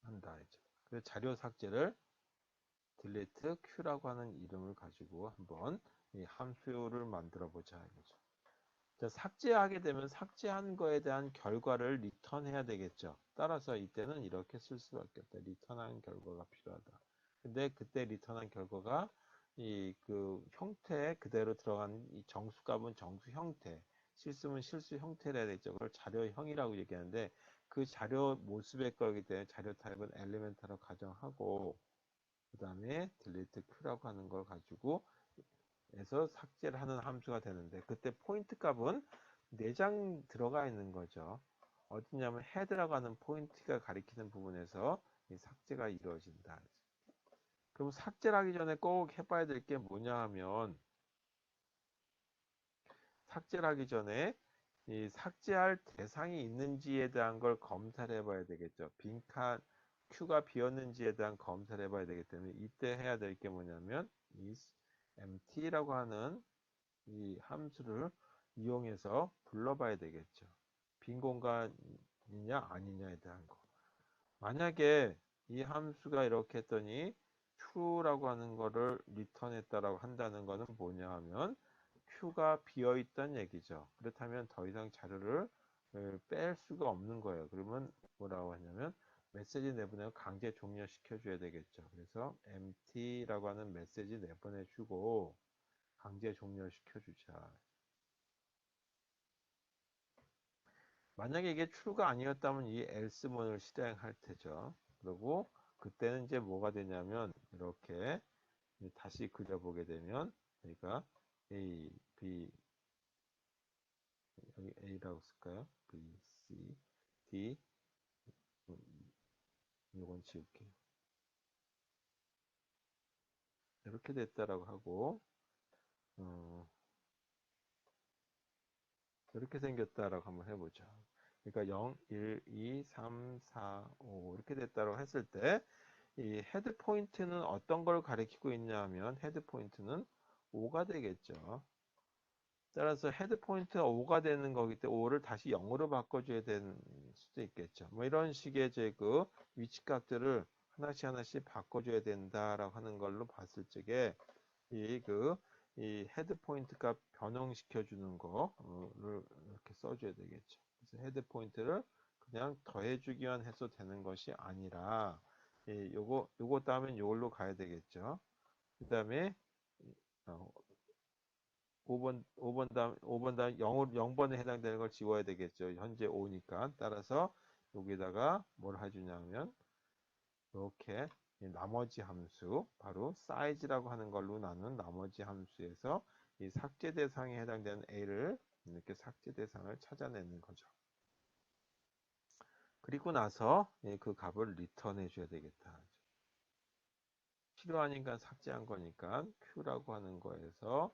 한다 했죠. 그 자료 삭제를 delete Q라고 하는 이름을 가지고 한번 이 함수를 만들어 보자 이거죠. 자, 삭제하게 되면 삭제한 거에 대한 결과를 리턴해야 되겠죠. 따라서 이때는 이렇게 쓸 수밖에 없다. 리턴한 결과가 필요하다. 근데 그때 리턴한 결과가 이 그 형태 그대로 들어간 이 정수값은 정수 형태, 실수는 실수 형태라 해야 되죠. 그걸 자료형이라고 얘기하는데 그 자료 모습의 거기 때문에 자료 타입은 엘리멘트로 가정하고 그 다음에 delete q라고 하는 걸 가지고 해서 삭제를 하는 함수가 되는데 그때 포인트 값은 4장 들어가 있는 거죠. 어디냐면 헤드라고 하는 포인트가 가리키는 부분에서 이 삭제가 이루어진다. 그럼 삭제를 하기 전에 꼭 해봐야 될 게 뭐냐 하면 삭제를 하기 전에 이 삭제할 대상이 있는지에 대한 걸 검사를 해봐야 되겠죠. 빈칸 Q가 비었는지에 대한 검사를 해봐야 되기 때문에 이때 해야 될 게 뭐냐면 is empty라고 하는 이 함수를 이용해서 불러봐야 되겠죠. 빈 공간이냐 아니냐에 대한 거. 만약에 이 함수가 이렇게 했더니 true라고 하는 거를 리턴했다라고 한다는 거는 뭐냐 하면 Q가 비어있던 얘기죠. 그렇다면 더 이상 자료를 뺄 수가 없는 거예요. 그러면 뭐라고 하냐면 메시지 내보내고 강제 종료시켜 줘야 되겠죠. 그래서 empty라고 하는 메시지 내보내주고 강제 종료시켜 주자. 만약에 이게 true가 아니었다면 이 else문을 실행할 테죠. 그리고 그때는 이제 뭐가 되냐면 이렇게 다시 그려보게 되면 그러니까 A, B, 여기 A라고 쓸까요? B, C, D 이건 지울게요. 이렇게 됐다라고 하고 어, 이렇게 생겼다라고 한번 해보죠. 그러니까 0, 1, 2, 3, 4, 5 이렇게 됐다라고 했을 때 이 헤드 포인트는 어떤 걸 가리키고 있냐면 헤드 포인트는 5가 되겠죠. 따라서 헤드 포인트가 5가 되는 거기 때문에 5를 다시 0으로 바꿔줘야 되는 수도 있겠죠. 뭐 이런 식의 이제 그 위치값들을 하나씩 하나씩 바꿔줘야 된다라고 하는 걸로 봤을 적에 이 헤드 포인트 값 변형시켜 주는 거를 이렇게 써줘야 되겠죠. 그래서 헤드 포인트를 그냥 더해주기만 해서 되는 것이 아니라 요거 따면 요걸로 가야 되겠죠. 그 다음에 5번 다음 0번에 해당되는 걸 지워야 되겠죠. 현재 5니까. 따라서 여기다가 뭘 해주냐면 이렇게 나머지 함수, 바로 사이즈라고 하는 걸로 나눈 나머지 함수에서 이 삭제 대상에 해당되는 A를 이렇게 삭제 대상을 찾아내는 거죠. 그리고 나서 그 값을 리턴해 줘야 되겠다. 필요하니까 삭제한 거니까 Q라고 하는 거에서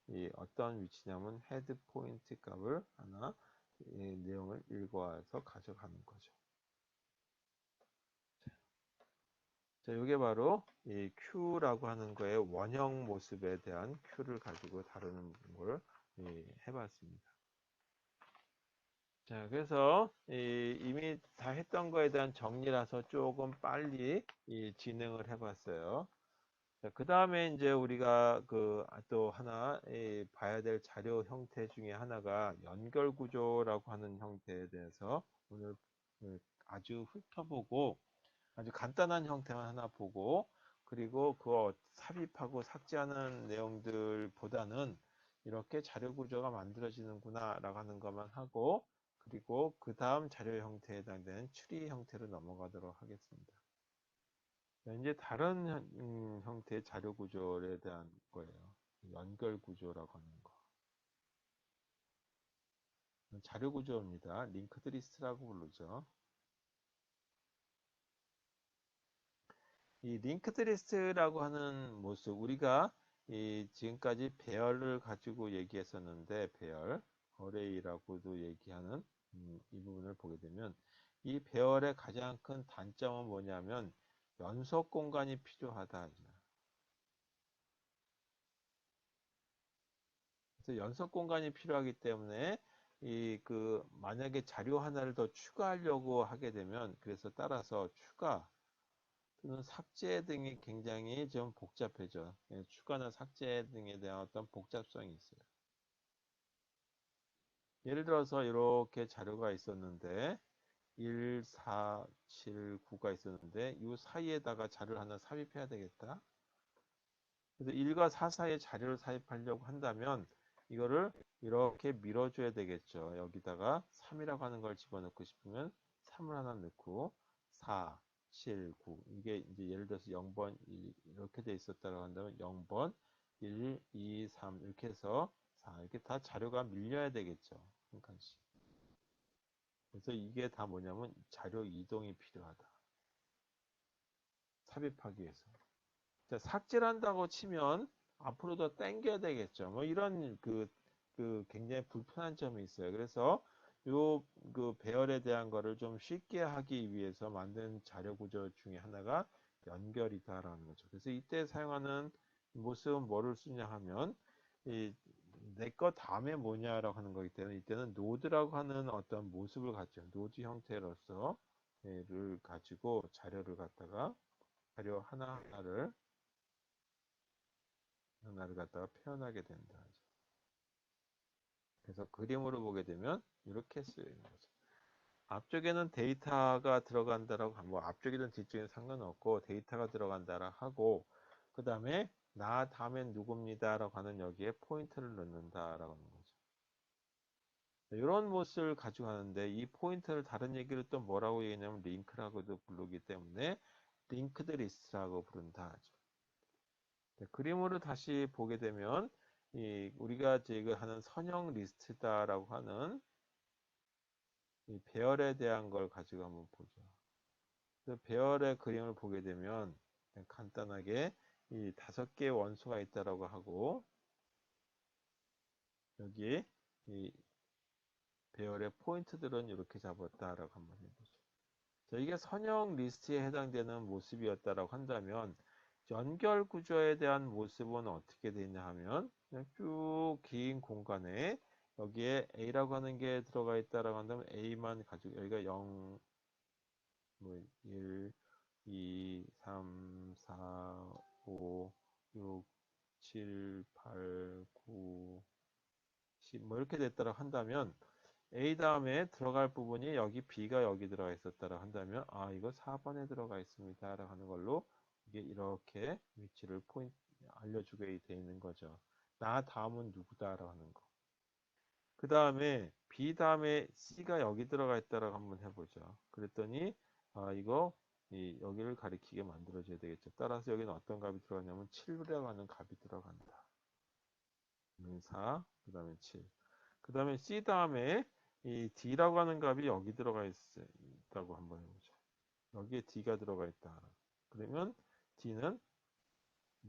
이 어떤 위치냐면 헤드 포인트 값을 하나 내용을 읽어와서 가져가는 거죠. 자, 이게 바로 이 Q라고 하는 거의 원형 모습에 대한 Q를 가지고 다루는 걸 해봤습니다. 자, 그래서 이미 다 했던 거에 대한 정리라서 조금 빨리 진행을 해봤어요. 그 다음에 이제 우리가 또 하나 봐야 될 자료 형태 중에 하나가 연결 구조라고 하는 형태에 대해서 오늘 아주 훑어보고 아주 간단한 형태만 하나 보고 그리고 그거 삽입하고 삭제하는 내용들보다는 이렇게 자료 구조가 만들어지는구나 라고 하는 것만 하고 그리고 그 다음 자료 형태에 해당되는 추리 형태로 넘어가도록 하겠습니다. 이제 다른 형태의 자료 구조에 대한 거예요. 연결 구조라고 하는 거. 자료 구조입니다. 링크드 리스트라고 부르죠. 이 링크드 리스트라고 하는 모습, 우리가 지금까지 배열을 가지고 얘기했었는데, 배열, 어레이라고도 얘기하는 이 부분을 보게 되면, 이 배열의 가장 큰 단점은 뭐냐면, 연속 공간이 필요하다. 그래서 연속 공간이 필요하기 때문에, 만약에 자료 하나를 더 추가하려고 하게 되면, 그래서 따라서 추가, 또는 삭제 등이 굉장히 좀 복잡해져. 추가나 삭제 등에 대한 어떤 복잡성이 있어요. 예를 들어서 이렇게 자료가 있었는데 1, 4, 7, 9가 있었는데 이 사이에다가 자료를 하나 삽입해야 되겠다. 그래서 1과 4 사이에 자료를 삽입하려고 한다면 이거를 이렇게 밀어줘야 되겠죠. 여기다가 3이라고 하는 걸 집어넣고 싶으면 3을 하나 넣고 4, 7, 9 이게 이제 예를 들어서 0번 이렇게 돼 있었다고 한다면 0번 1, 2, 3 이렇게 해서 4 이렇게 다 자료가 밀려야 되겠죠. 한 칸씩. 그래서 이게 다 뭐냐면 자료 이동이 필요하다. 삽입하기 위해서. 자, 삭제를 한다고 치면 앞으로 더 당겨야 되겠죠. 뭐 이런 굉장히 불편한 점이 있어요. 그래서 요 배열에 대한 거를 좀 쉽게 하기 위해서 만든 자료 구조 중에 하나가 연결이다라는 거죠. 그래서 이때 사용하는 모습은 뭐를 쓰냐 하면 내 거 다음에 뭐냐라고 하는 거기 때문에 이때는 노드라고 하는 어떤 모습을 갖죠. 노드 형태로서 를 가지고 자료를 갖다가 자료 하나를 갖다가 표현하게 된다. 그래서 그림으로 보게 되면 이렇게 쓰이는 거죠. 앞쪽에는 데이터가 들어간다라고 뭐 앞쪽이든 뒤쪽이든 상관없고 데이터가 들어간다라 하고 그 다음에 나 다음엔 누굽니다라고 하는 여기에 포인트를 넣는다라고 하는 거죠. 이런 모습을 가지고 하는데 이 포인트를 다른 얘기를 또 뭐라고 얘기하냐면 링크라고도 부르기 때문에 링크드 리스트라고 부른다 하죠. 그림으로 다시 보게 되면 우리가 지금 하는 선형 리스트다라고 하는 이 배열에 대한 걸 가지고 한번 보죠. 그 배열의 그림을 보게 되면 간단하게 이 5개의 원소가 있다라고 하고 여기 이 배열의 포인트들은 이렇게 잡았다라고 한번 해보죠. 자, 이게 선형 리스트에 해당되는 모습이었다라고 한다면 연결 구조에 대한 모습은 어떻게 되냐 하면 그냥 쭉 긴 공간에 여기에 A라고 하는 게 들어가 있다라고 한다면 A만 가지고 여기가 0, 뭐 1, 2, 3, 4, 5, 6, 7, 8, 9, 10 뭐 이렇게 됐다라고 한다면 A 다음에 들어갈 부분이 여기 B가 여기 들어가 있었다라고 한다면 아 이거 4번에 들어가 있습니다 라고 하는 걸로 이게 이렇게 위치를 포인트 알려주게 돼 있는 거죠. 나 다음은 누구다라고 하는 거. 그 다음에 B 다음에 C가 여기 들어가 있다라고 한번 해보죠. 그랬더니 아 이거 여기를 가리키게 만들어줘야 되겠죠. 따라서 여기는 어떤 값이 들어가냐면 7이라고 하는 값이 들어간다. 4, 그 다음에 7. 그 다음에 C 다음에 이 D라고 하는 값이 여기 들어가 있다고 한번 해보죠. 여기에 D가 들어가 있다. 그러면 D는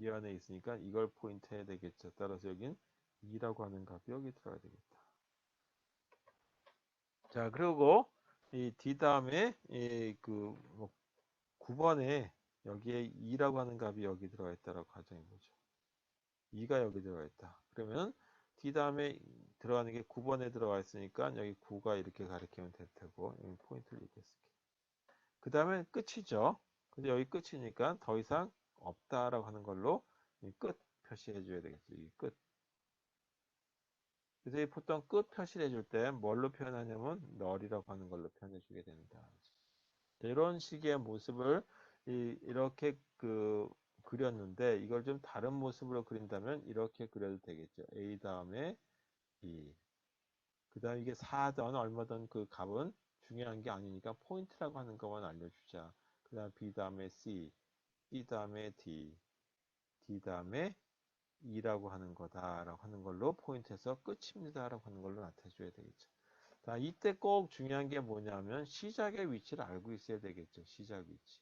이 안에 있으니까 이걸 포인트 해야 되겠죠. 따라서 여긴 2라고 하는 값이 여기 들어가야 되겠다. 자, 그리고 이 D 다음에 이그 9번에 여기에 2라고 하는 값이 여기 들어가 있다라고 가정해 보죠. 2가 여기 들어가 있다. 그러면 D 다음에 들어가는 게 9번에 들어가 있으니까 여기 9가 이렇게 가리키면 될 테고 여기 포인트를 이렇게 쓸게. 그 다음에 끝이죠. 근데 여기 끝이니까 더 이상 없다라고 하는 걸로 끝 표시해 줘야 되겠죠. 이 끝. 그래서 이 보통 끝 표시를 해줄 때 뭘로 표현하냐면 널이라고 하는 걸로 표현해 주게 됩니다. 이런 식의 모습을 이렇게 그렸는데 이걸 좀 다른 모습으로 그린다면 이렇게 그려도 되겠죠. A 다음에 B. 그 다음에 이게 4든 얼마든 그 값은 중요한 게 아니니까 포인트라고 하는 것만 알려주자. 그 다음 B 다음에 C, C 다음에 D, D 다음에 E라고 하는 거다라고 하는 걸로 포인트해서 끝입니다라고 하는 걸로 나타내줘야 되겠죠. 자, 이때 꼭 중요한 게 뭐냐면 시작의 위치를 알고 있어야 되겠죠. 시작 위치.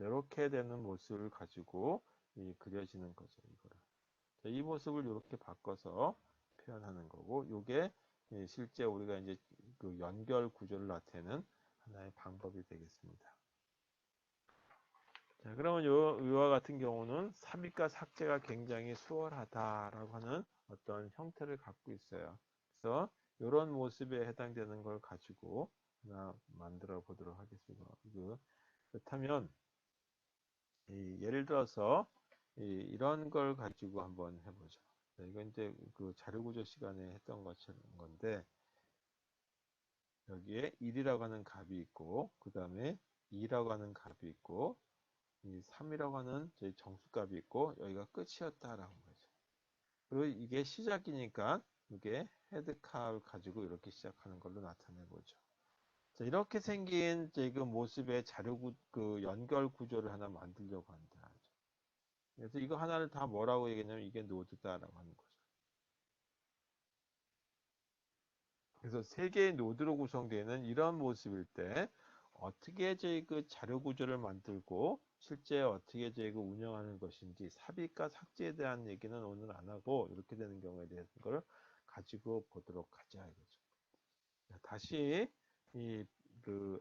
이렇게 되는 모습을 가지고 그려지는 거죠. 이거를. 자, 이 모습을 이렇게 바꿔서 표현하는 거고, 이게 실제 우리가 이제 그 연결 구조를 나타내는 하나의 방법이 되겠습니다. 자, 그러면 이와 같은 경우는 삽입과 삭제가 굉장히 수월하다라고 하는 어떤 형태를 갖고 있어요. 그래서 이런 모습에 해당되는 걸 가지고 하나 만들어 보도록 하겠습니다. 그렇다면 예를 들어서 이런 걸 가지고 한번 해보죠. 이건 이제 그 자료구조 시간에 했던 것처럼 건데 여기에 1이라고 하는 값이 있고 그 다음에 2라고 하는 값이 있고 이 3이라고 하는 저희 정수값이 있고 여기가 끝이었다라는 거죠. 그리고 이게 시작이니까 이게 헤드값을 가지고 이렇게 시작하는 걸로 나타내 보죠. 자, 이렇게 생긴 그 모습의 그 연결 구조를 하나 만들려고 한다. 그래서 이거 하나를 다 뭐라고 얘기하냐면 이게 노드다라고 하는 거죠. 그래서 세 개의 노드로 구성되는 이런 모습일 때 어떻게 저희 그 자료 구조를 만들고 실제 어떻게 저희 그 운영하는 것인지 삽입과 삭제에 대한 얘기는 오늘 안 하고 이렇게 되는 경우에 대한 걸 가지고 보도록 하자 이거죠. 다시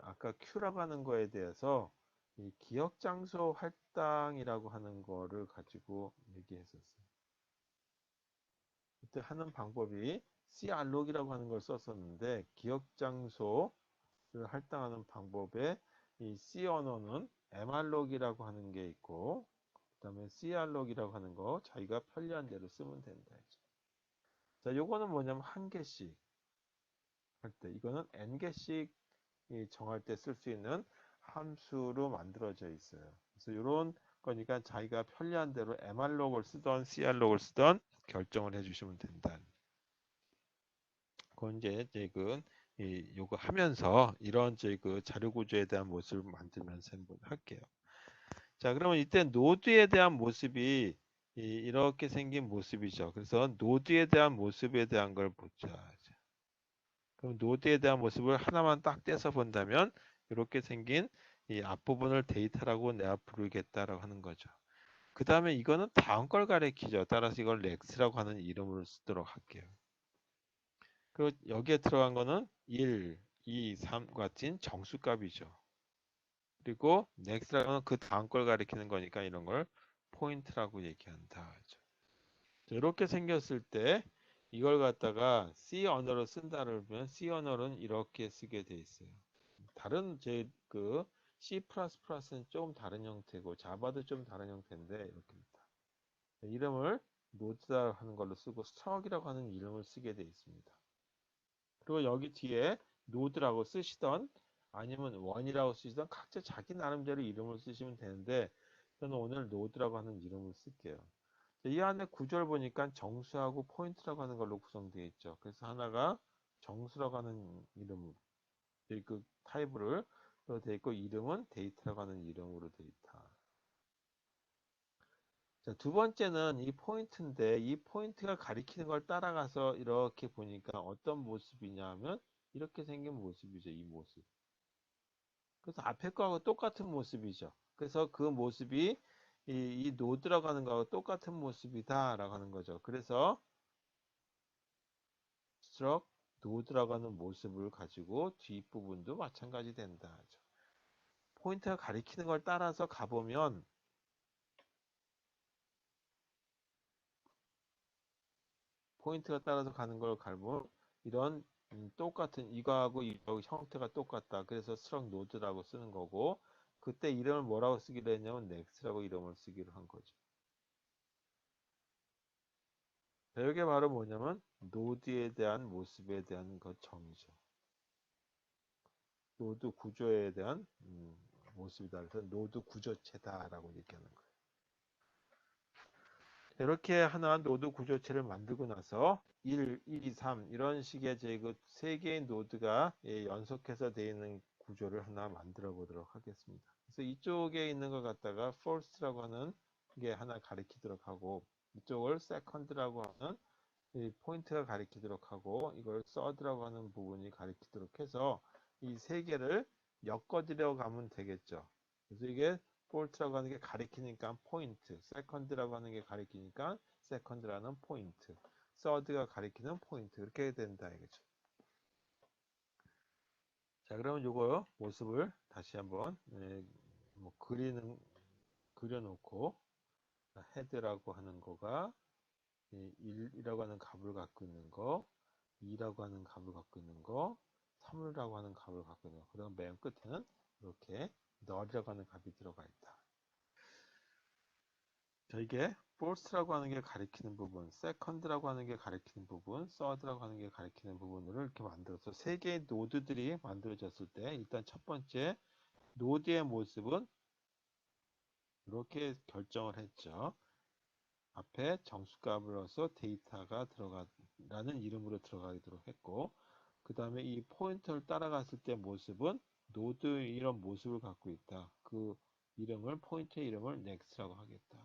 아까 Q라고 하는 거에 대해서 이 기억 장소 할당이라고 하는 거를 가지고 얘기했었어요. 그때 하는 방법이 CRlog이라고 하는 걸 썼었는데 기억 장소를 할당하는 방법에 이 C 언어는 MRlog이라고 하는 게 있고 그다음에 CRlog이라고 하는 거 자기가 편리한 대로 쓰면 된다. 자, 요거는 뭐냐면 한 개씩 할 때 이거는 n 개씩 정할 때 쓸 수 있는 함수로 만들어져 있어요. 그래서 이런 거니까 자기가 편리한 대로 MRlog을 쓰던 CRlog을 쓰던 결정을 해주시면 된다. 그건 이제 요거 하면서 이런 그 자료 구조에 대한 모습을 만들면서 한번 할게요. 자, 그러면 이때 노드에 대한 모습이 이렇게 생긴 모습이죠. 그래서 노드에 대한 모습에 대한 걸 보자. 그럼 노드에 대한 모습을 하나만 딱 떼서 본다면 이렇게 생긴 이 앞부분을 데이터라고 내가 부르겠다라고 하는 거죠. 그 다음에 이거는 다음 걸 가리키죠. 따라서 이걸 렉스라고 하는 이름으로 쓰도록 할게요. 그리고 여기에 들어간 거는 1, 2, 3 같은 정수값이죠. 그리고 next라는 그 다음 걸 가리키는 거니까 이런 걸 포인트라고 얘기한다. 이렇게 생겼을 때 이걸 갖다가 C 언어로 쓴다 그러면 C 언어는 이렇게 쓰게 돼 있어요. 다른 그 C++는 조금 다른 형태고 자바도 좀 다른 형태인데 이렇게입니다. 이름을 노드라 하는 걸로 쓰고 스트럭이라고 하는 이름을 쓰게 돼 있습니다. 그리고 여기 뒤에 노드라고 쓰시던 아니면 원이라고 쓰시던 각자 자기 나름대로 이름을 쓰시면 되는데 저는 오늘 노드라고 하는 이름을 쓸게요. 이 안에 구조를 보니까 정수하고 포인트라고 하는 걸로 구성되어 있죠. 그래서 하나가 정수라고 하는 이름, 그 타입으로 되어 있고 이름은 데이터라고 하는 이름으로 되어 있다. 자, 두 번째는 이 포인트인데 이 포인트가 가리키는 걸 따라가서 이렇게 보니까 어떤 모습이냐 하면 이렇게 생긴 모습이죠. 이 모습. 그래서 앞에 거하고 똑같은 모습이죠. 그래서 그 모습이 이 노드라고 하는 거하고 똑같은 모습이다 라고 하는 거죠. 그래서 스트럭 노드라고 하는 모습을 가지고 뒷부분도 마찬가지 된다. 포인트가 가리키는 걸 따라서 가보면 포인트가 따라서 가는 걸 가보면 이런 똑같은 이거하고 이거 형태가 똑같다. 그래서 스트럭 노드라고 쓰는 거고 그때 이름을 뭐라고 쓰기로 했냐면 넥스트라고 이름을 쓰기로 한 거죠. 자, 이게 바로 뭐냐면 노드에 대한 모습에 대한 것 정의죠. 노드 구조에 대한 모습이다. 그래서 노드 구조체다라고 얘기하는 거예요. 이렇게 하나 노드 구조체를 만들고 나서 1, 2, 3 이런 식의 세 개의 노드가 연속해서 되어 있는 구조를 하나 만들어 보도록 하겠습니다. 그래서 이쪽에 있는 것 갖다가 first라고 하는 게 하나 가리키도록 하고 이쪽을 second라고 하는 이 포인트가 가리키도록 하고 이걸 third라고 하는 부분이 가리키도록 해서 이 세 개를 엮어들여 가면 되겠죠. 그래서 이게 포인트라고 하는 게 가리키니까 포인트, 세컨드라고 하는 게 가리키니까 세컨드라는 포인트, 서드가 가리키는 포인트 이렇게 된다 이거죠. 자, 그러면 요거 모습을 다시 한번 뭐 그려놓고 헤드라고 하는 거가 1이라고 하는 값을 갖고 있는 거, 2라고 하는 값을 갖고 있는 거, 3이라고 하는 값을 갖고 있는 거. 그럼 맨 끝에는 이렇게 널이라고 하는 값이 들어가 있다. 자, 이게 first라고 하는 게 가리키는 부분, second라고 하는 게 가리키는 부분, third라고 하는 게 가리키는 부분을 이렇게 만들어서 세 개의 노드들이 만들어졌을 때 일단 첫 번째 노드의 모습은 이렇게 결정을 했죠. 앞에 정수값을 넣어서 데이터가 들어가라는 이름으로 들어가도록 했고 그 다음에 이 포인터를 따라갔을 때 모습은 노드 이런 모습을 갖고 있다. 그 이름을 포인트의 이름을 next라고 하겠다.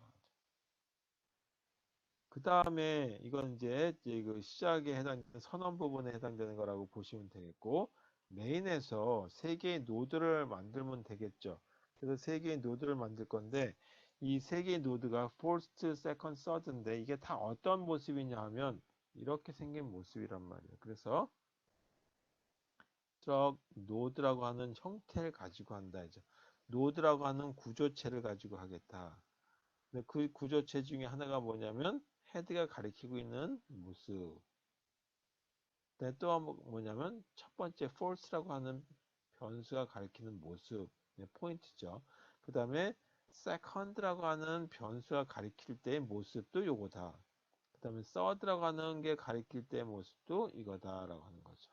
그 다음에 이건 이제 그 시작에 해당되는 선언 부분에 해당되는 거라고 보시면 되겠고 메인에서 세 개의 노드를 만들면 되겠죠. 그래서 세 개의 노드를 만들 건데 이 세 개의 노드가 first, second, third인데 이게 다 어떤 모습이냐 하면 이렇게 생긴 모습이란 말이에요. 그래서 노드라고 하는 형태를 가지고 한다 이죠. 노드라고 하는 구조체를 가지고 하겠다. 근데 그 구조체 중에 하나가 뭐냐면 헤드가 가리키고 있는 모습. 또 뭐냐면 첫 번째 false라고 하는 변수가 가리키는 모습, 포인트죠. 그 다음에 second라고 하는 변수가 가리킬 때의 모습도 요거다. 그 다음에 third라고 하는 게 가리킬 때의 모습도 이거다라고 하는 거죠.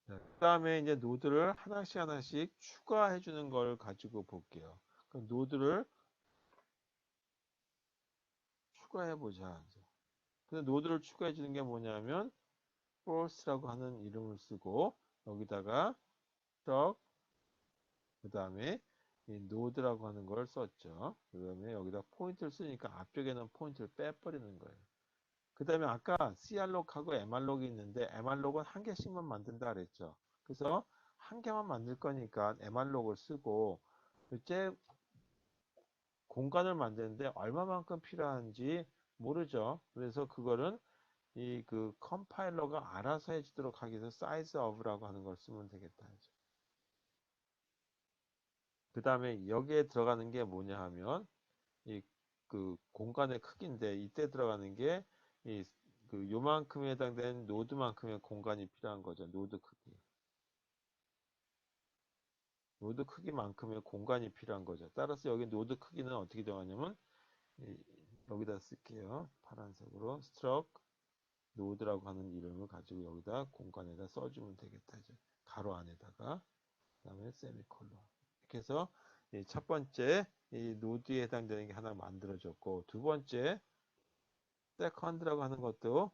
그 다음에 이제 노드를 하나씩 하나씩 추가해 주는 걸 가지고 볼게요. 그럼 노드를 추가해 보자. 근데 노드를 추가해 주는 게 뭐냐면 force라고 하는 이름을 쓰고 여기다가 struct 그 다음에 이 노드라고 하는 걸 썼죠. 그 다음에 여기다 포인트를 쓰니까 앞쪽에는 포인트를 빼버리는 거예요. 그 다음에 아까 C알록하고 M알록이 있는데 M알록은 한 개씩만 만든다 그랬죠. 그래서 한 개만 만들 거니까 M알록을 쓰고 이제 공간을 만드는데 얼마만큼 필요한지 모르죠. 그래서 그거는 이 그 컴파일러가 알아서 해주도록 하기 위해서 size of라고 하는 걸 쓰면 되겠다. 그 다음에 여기에 들어가는 게 뭐냐 하면 이 그 공간의 크기인데 이때 들어가는 게 이 그 요만큼에 해당되는 노드만큼의 공간이 필요한 거죠. 노드 크기. 노드 크기만큼의 공간이 필요한 거죠. 따라서 여기 노드 크기는 어떻게 정하냐면 여기다 쓸게요. 파란색으로 struct 노드라고 하는 이름을 가지고 여기다 공간에다 써주면 되겠다. 이제 가로 안에다가 그다음에 세미콜론. 이렇게 해서 첫 번째 이 노드에 해당되는 게 하나 만들어졌고 두 번째 세컨드라고 하는 것도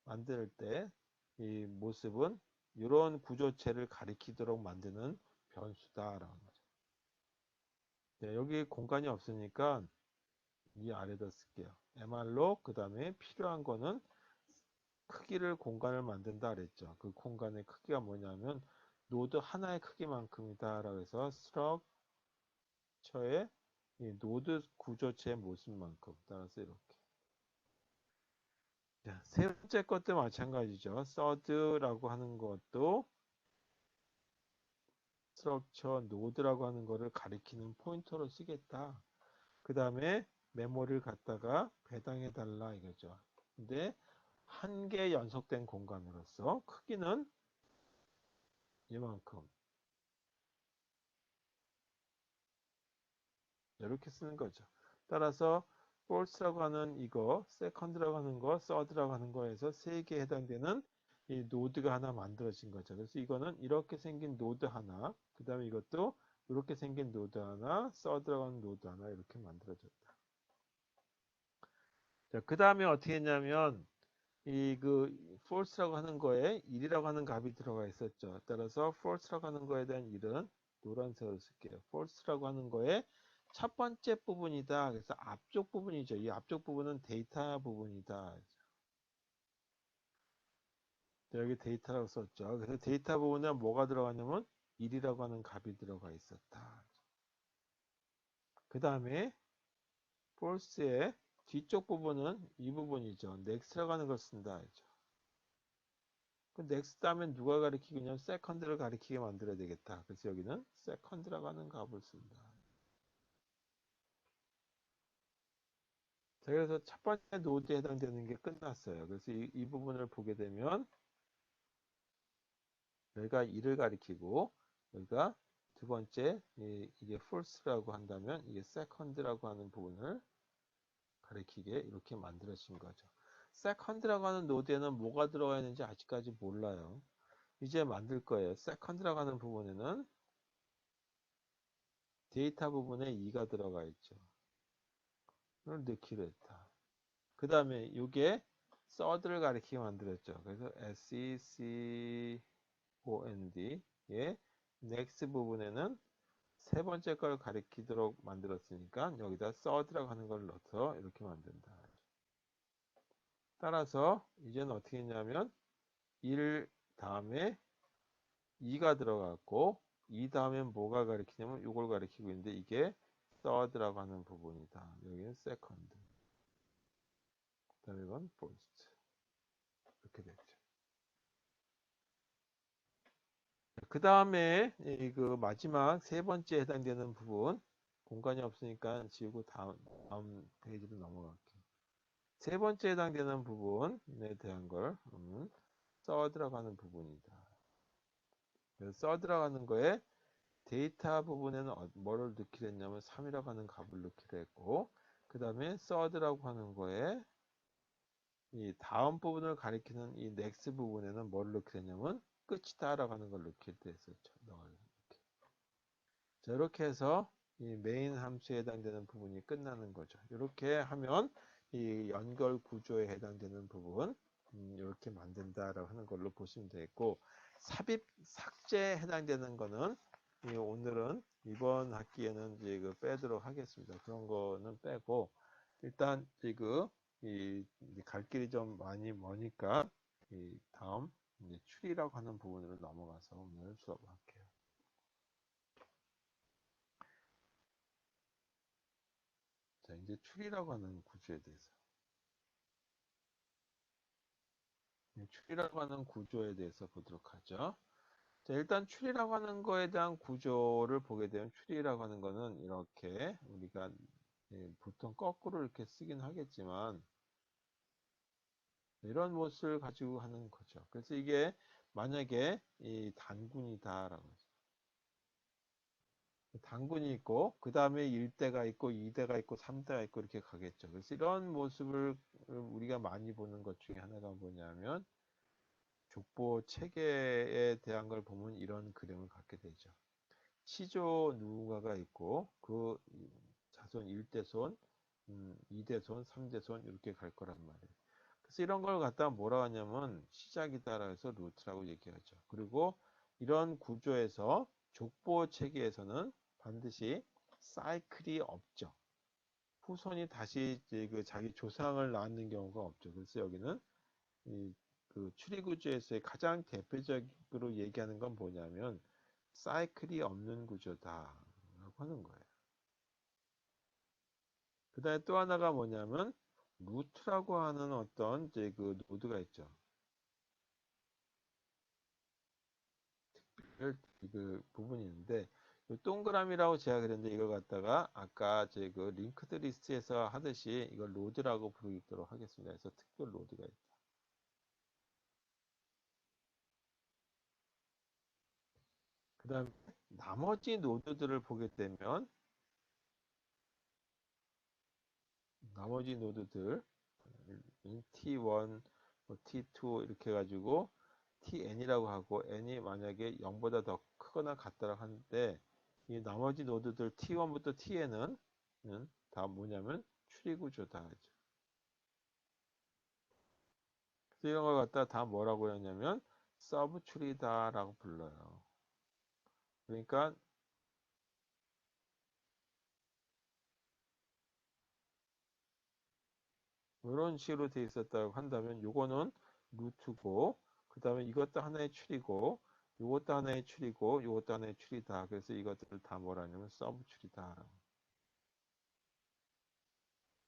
만들 때 이 모습은 이런 구조체를 가리키도록 만드는 변수다라는 거죠. 네, 여기 공간이 없으니까 이 아래다 쓸게요. MR로 그 다음에 필요한 거는 크기를 공간을 만든다 그랬죠. 그 공간의 크기가 뭐냐면 노드 하나의 크기만큼이다 라고 해서 스트럭처의 이 노드 구조체의 모습만큼 따라서 이렇게 자, 세 번째 것도 마찬가지죠. 서드라고 하는 것도 스트럭처 노드라고 하는 거를 가리키는 포인터로 쓰겠다. 그 다음에 메모리를 갖다가 배당해 달라 이거죠. 근데 한 개 연속된 공간으로서 크기는 이만큼 이렇게 쓰는 거죠. 따라서 false라고 하는 이거, second라고 하는 거, third라고 하는 거에서 세 개에 해당되는 이 노드가 하나 만들어진 거죠. 그래서 이거는 이렇게 생긴 노드 하나, 그 다음에 이것도 이렇게 생긴 노드 하나, third라고 하는 노드 하나 이렇게 만들어졌다. 자, 그 다음에 어떻게 했냐면 이 그 false라고 하는 거에 1이라고 하는 값이 들어가 있었죠. 따라서 false라고 하는 거에 대한 1은 노란색으로 쓸게요. false라고 하는 거에 첫 번째 부분이다. 그래서 앞쪽 부분이죠. 이 앞쪽 부분은 데이터 부분이다. 여기 데이터라고 썼죠. 그래서 데이터 부분에 뭐가 들어가냐면 1이라고 하는 값이 들어가 있었다. 그 다음에 false의 뒤쪽 부분은 이 부분이죠. next라고 하는 걸 쓴다. 그 넥스트 하면 누가 가리키고 있냐면 세컨드를 가리키게 만들어야 되겠다. 그래서 여기는 세컨드라고 하는 값을 쓴다. 자, 그래서 첫 번째 노드에 해당되는 게 끝났어요. 그래서 이 부분을 보게 되면 여기가 1을 가리키고 여기가 두 번째 이게 false라고 한다면 이게 second라고 하는 부분을 가리키게 이렇게 만들어진 거죠. second라고 하는 노드에는 뭐가 들어가 있는지 아직까지 몰라요. 이제 만들 거예요. second라고 하는 부분에는 데이터 부분에 2가 들어가 있죠. 를 넣기로 했다. 그 다음에 이게 서드를 가리키게 만들었죠. 그래서 second 예 next 부분에는 세 번째 걸 가리키도록 만들었으니까 여기다 third라고 하는 걸 넣어서 이렇게 만든다. 따라서 이제는 어떻게 했냐면 1 다음에 2가 들어갔고 2 다음에 뭐가 가리키냐면 이걸 가리키고 있는데 이게 third라고 하는 부분이다. 여기는 second. 그다음에 이건 first. 이렇게 됐죠. 그 다음에 그 마지막 세 번째 해당되는 부분 공간이 없으니까 지우고 다음 페이지로 넘어갈게요. 세 번째 해당되는 부분에 대한 걸 써 들어가는 부분이다. 그래서 써 들어가는 거에 데이터 부분에는 뭐를 넣기로 했냐면 3이라고 하는 값을 넣기로 했고 그 다음에 서드라고 하는 거에 이 다음 부분을 가리키는 이 next 부분에는 뭐를 넣기로 했냐면 끝이다 라고 하는 걸 넣기로 했었죠. 자, 이렇게 해서 이 메인 함수에 해당되는 부분이 끝나는 거죠. 이렇게 하면 이 연결 구조에 해당되는 부분 이렇게 만든다라고 하는 걸로 보시면 되겠고 삽입 삭제에 해당되는 거는 오늘은 이번 학기에는 이제 그 빼도록 하겠습니다. 그런 거는 빼고 일단 지금 갈 길이 좀 많이 머니까 이 다음 이제 추리라고 하는 부분으로 넘어가서 오늘 수업을 할게요. 자, 이제 추리라고 하는 구조에 대해서. 추리라고 하는 구조에 대해서 보도록 하죠. 자, 일단 추리라고 하는 거에 대한 구조를 보게 되면 추리라고 하는 거는 이렇게 우리가 보통 거꾸로 이렇게 쓰긴 하겠지만 이런 모습을 가지고 하는 거죠. 그래서 이게 만약에 이 단군이다라고 하죠. 단군이 있고 그 다음에 1대가 있고 2대가 있고 3대가 있고 이렇게 가겠죠. 그래서 이런 모습을 우리가 많이 보는 것 중에 하나가 뭐냐면 족보 체계에 대한 걸 보면 이런 그림을 갖게 되죠. 치조 누군가가 있고 그 자손 1대손, 2대손, 3대손 이렇게 갈 거란 말이에요. 그래서 이런 걸 갖다가 뭐라 하냐면 시작이다라 해서 루트라고 얘기하죠. 그리고 이런 구조에서 족보 체계에서는 반드시 사이클이 없죠. 후손이 다시 이제 그 자기 조상을 낳는 경우가 없죠. 그래서 여기는 그 추리구조에서의 가장 대표적으로 얘기하는 건 뭐냐면 사이클이 없는 구조다라고 하는 거예요. 그 다음에 또 하나가 뭐냐면 루트라고 하는 어떤 이제 그 노드가 있죠. 그 부분이 있는데 이 동그라미라고 제가 그랬는데 이걸 갖다가 아까 제 그 링크드 리스트에서 하듯이 이걸 로드라고 부르도록 하겠습니다. 그래서 특별 로드가 있다. 그 다음 나머지 노드들을 보게 되면 나머지 노드들 T1, 뭐 T2 이렇게 해가지고 TN이라고 하고 n이 만약에 0보다 더 크거나 같다라고 하는데 이 나머지 노드들 T1부터 TN은 다 뭐냐면 추리구조다 하죠. 그래서 이런 걸 갖다 다 뭐라고 하냐면 서브 추리다라고 불러요. 그러니까 이런 식으로 돼 있었다고 한다면 요거는 루트고 그 다음에 이것도 하나의 추리고 요것도 하나의 추리고 요것도 하나의 추리다. 그래서 이것들을 다 뭐라 하냐면 서브 추리다.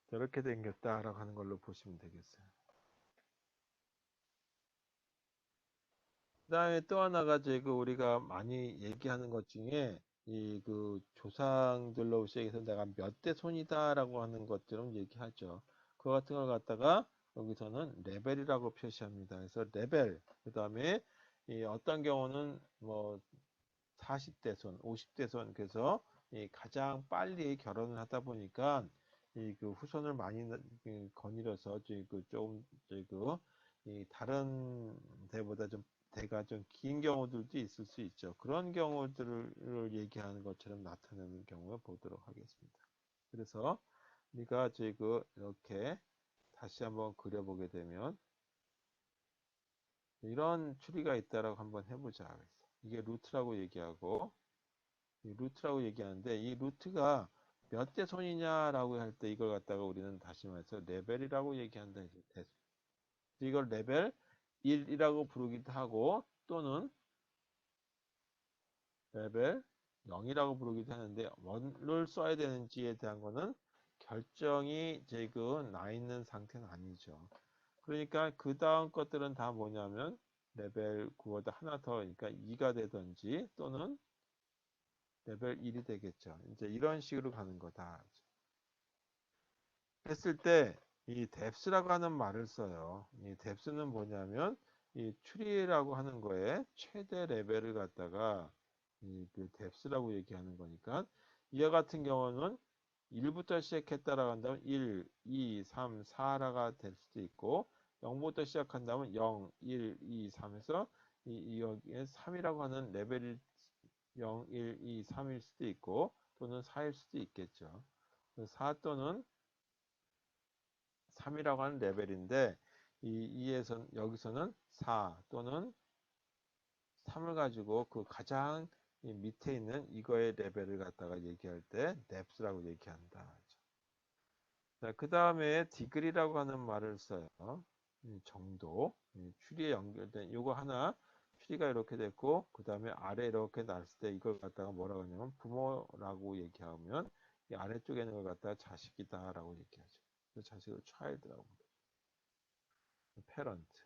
저렇게 생겼다라고 하는 걸로 보시면 되겠어요. 그 다음에 또 하나가 그 우리가 많이 얘기하는 것 중에 이 그 조상들로 시작해서 내가 몇 대 손이다라고 하는 것들은 얘기하죠. 그 같은 걸 갖다가 여기서는 레벨이라고 표시합니다. 그래서 레벨, 그 다음에 이 어떤 경우는 뭐 40대 손, 50대 손, 그래서 이 가장 빨리 결혼을 하다 보니까 이 그 후손을 많이 거닐어서 이 다른 데보다 좀 대가 좀 긴 경우들도 있을 수 있죠. 그런 경우들을 얘기하는 것처럼 나타내는 경우를 보도록 하겠습니다. 그래서 우리가 이렇게 다시 한번 그려보게 되면 이런 추리가 있다라고 한번 해보자. 이게 루트라고 얘기하고 이 루트라고 얘기하는데 이 루트가 몇 대 손이냐라고 할 때 이걸 갖다가 우리는 다시 말해서 레벨이라고 얘기한다. 이걸 레벨 1이라고 부르기도 하고 또는 레벨 0이라고 부르기도 하는데 뭐를 써야 되는지에 대한 거는 결정이 나 있는 상태는 아니죠. 그러니까 그 다음 것들은 다 뭐냐면 레벨 9보다 하나 더 그러니까 2가 되든지 또는 레벨 1이 되겠죠. 이제 이런 식으로 가는 거다. 했을 때 이 depth라고 하는 말을 써요. 이 depth는 뭐냐면 이 추리라고 하는 거에 최대 레벨을 갖다가 그 depth라고 얘기하는 거니까 이와 같은 경우는 1부터 시작했다라고 한다면 1, 2, 3, 4라가 될 수도 있고 0부터 시작한다면 0, 1, 2, 3에서 여기에 3이라고 하는 레벨이 0, 1, 2, 3일 수도 있고 또는 4일 수도 있겠죠. 4 또는 3이라고 하는 레벨인데 여기서는 4 또는 3을 가지고 그 가장 밑에 있는 이거의 레벨을 갖다가 얘기할 때 depth라고 얘기한다. 자, 그 다음에 degree라고 하는 말을 써요. 정도, 추리에 연결된 요거 하나 추리가 이렇게 됐고 그 다음에 아래 이렇게 났을 때 이걸 갖다가 뭐라고 하냐면 부모라고 얘기하면 이 아래쪽에 있는 걸 갖다가 자식이다라고 얘기하죠. 그 자식을 child라고 부르죠. parent.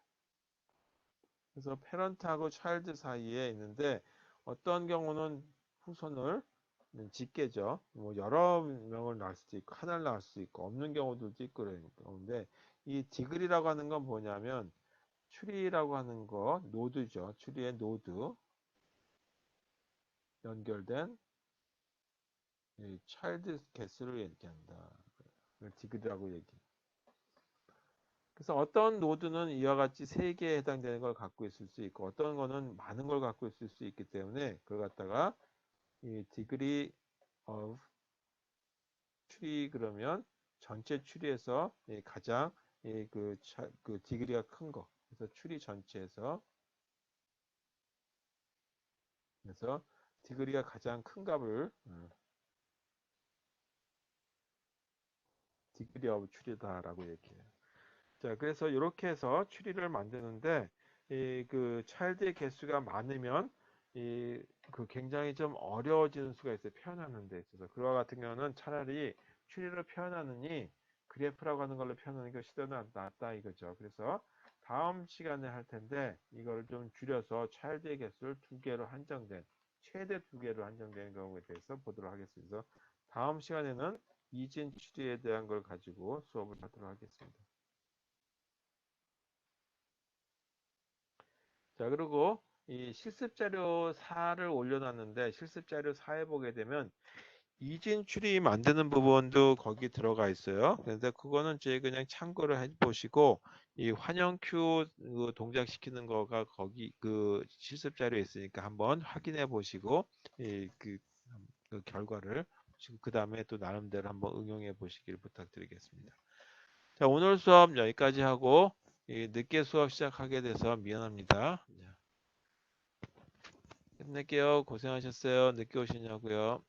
그래서 패런트하고 차일드 사이에 있는데 어떤 경우는 후손을 직계죠. 뭐 여러 명을 낳을 수도 있고 하나를 낳을 수도 있고 없는 경우들도 있고 그런데 이 디글이라고 하는 건 뭐냐면 추리라고 하는 거 노드죠. 추리의 노드 연결된 이 차일드 개수를 얘기한다. 이걸 디글이라고 얘기. 그래서 어떤 노드는 이와 같이 세 개에 해당되는 걸 갖고 있을 수 있고 어떤 거는 많은 걸 갖고 있을 수 있기 때문에 그걸 갖다가 이 degree of tree 그러면 전체 추리에서 가장 그 degree가 큰 거. 그래서 추리 전체에서 그래서 degree가 가장 큰 값을 degree of true다라고 얘기해요. 자, 그래서 이렇게 해서 추리를 만드는데 이 그 차일드의 개수가 많으면 이 그 굉장히 좀 어려워지는 수가 있어요. 표현하는 데 있어서. 그와 같은 경우는 차라리 추리를 표현하느니 그래프라고 하는 걸로 표현하는 것이 더 낫다 이거죠. 그래서 다음 시간에 할 텐데 이걸 좀 줄여서 차일드의 개수를 두 개로 한정된 최대 두 개로 한정된 경우에 대해서 보도록 하겠습니다. 다음 시간에는 이진 추리에 대한 걸 가지고 수업을 하도록 하겠습니다. 자, 그리고 이 실습 자료 4를 올려놨는데 실습 자료 4에 보게 되면 이진 추리 만드는 부분도 거기 들어가 있어요. 그런데 그거는 이제 그냥 참고를 해 보시고 이 환영 큐 동작시키는 거가 거기 그 실습 자료에 있으니까 한번 확인해 보시고 그 결과를 그 다음에 또 나름대로 한번 응용해 보시길 부탁드리겠습니다. 자, 오늘 수업 여기까지 하고 늦게 수업 시작하게 돼서 미안합니다. 끝낼게요. 고생하셨어요. 늦게 오시냐고요.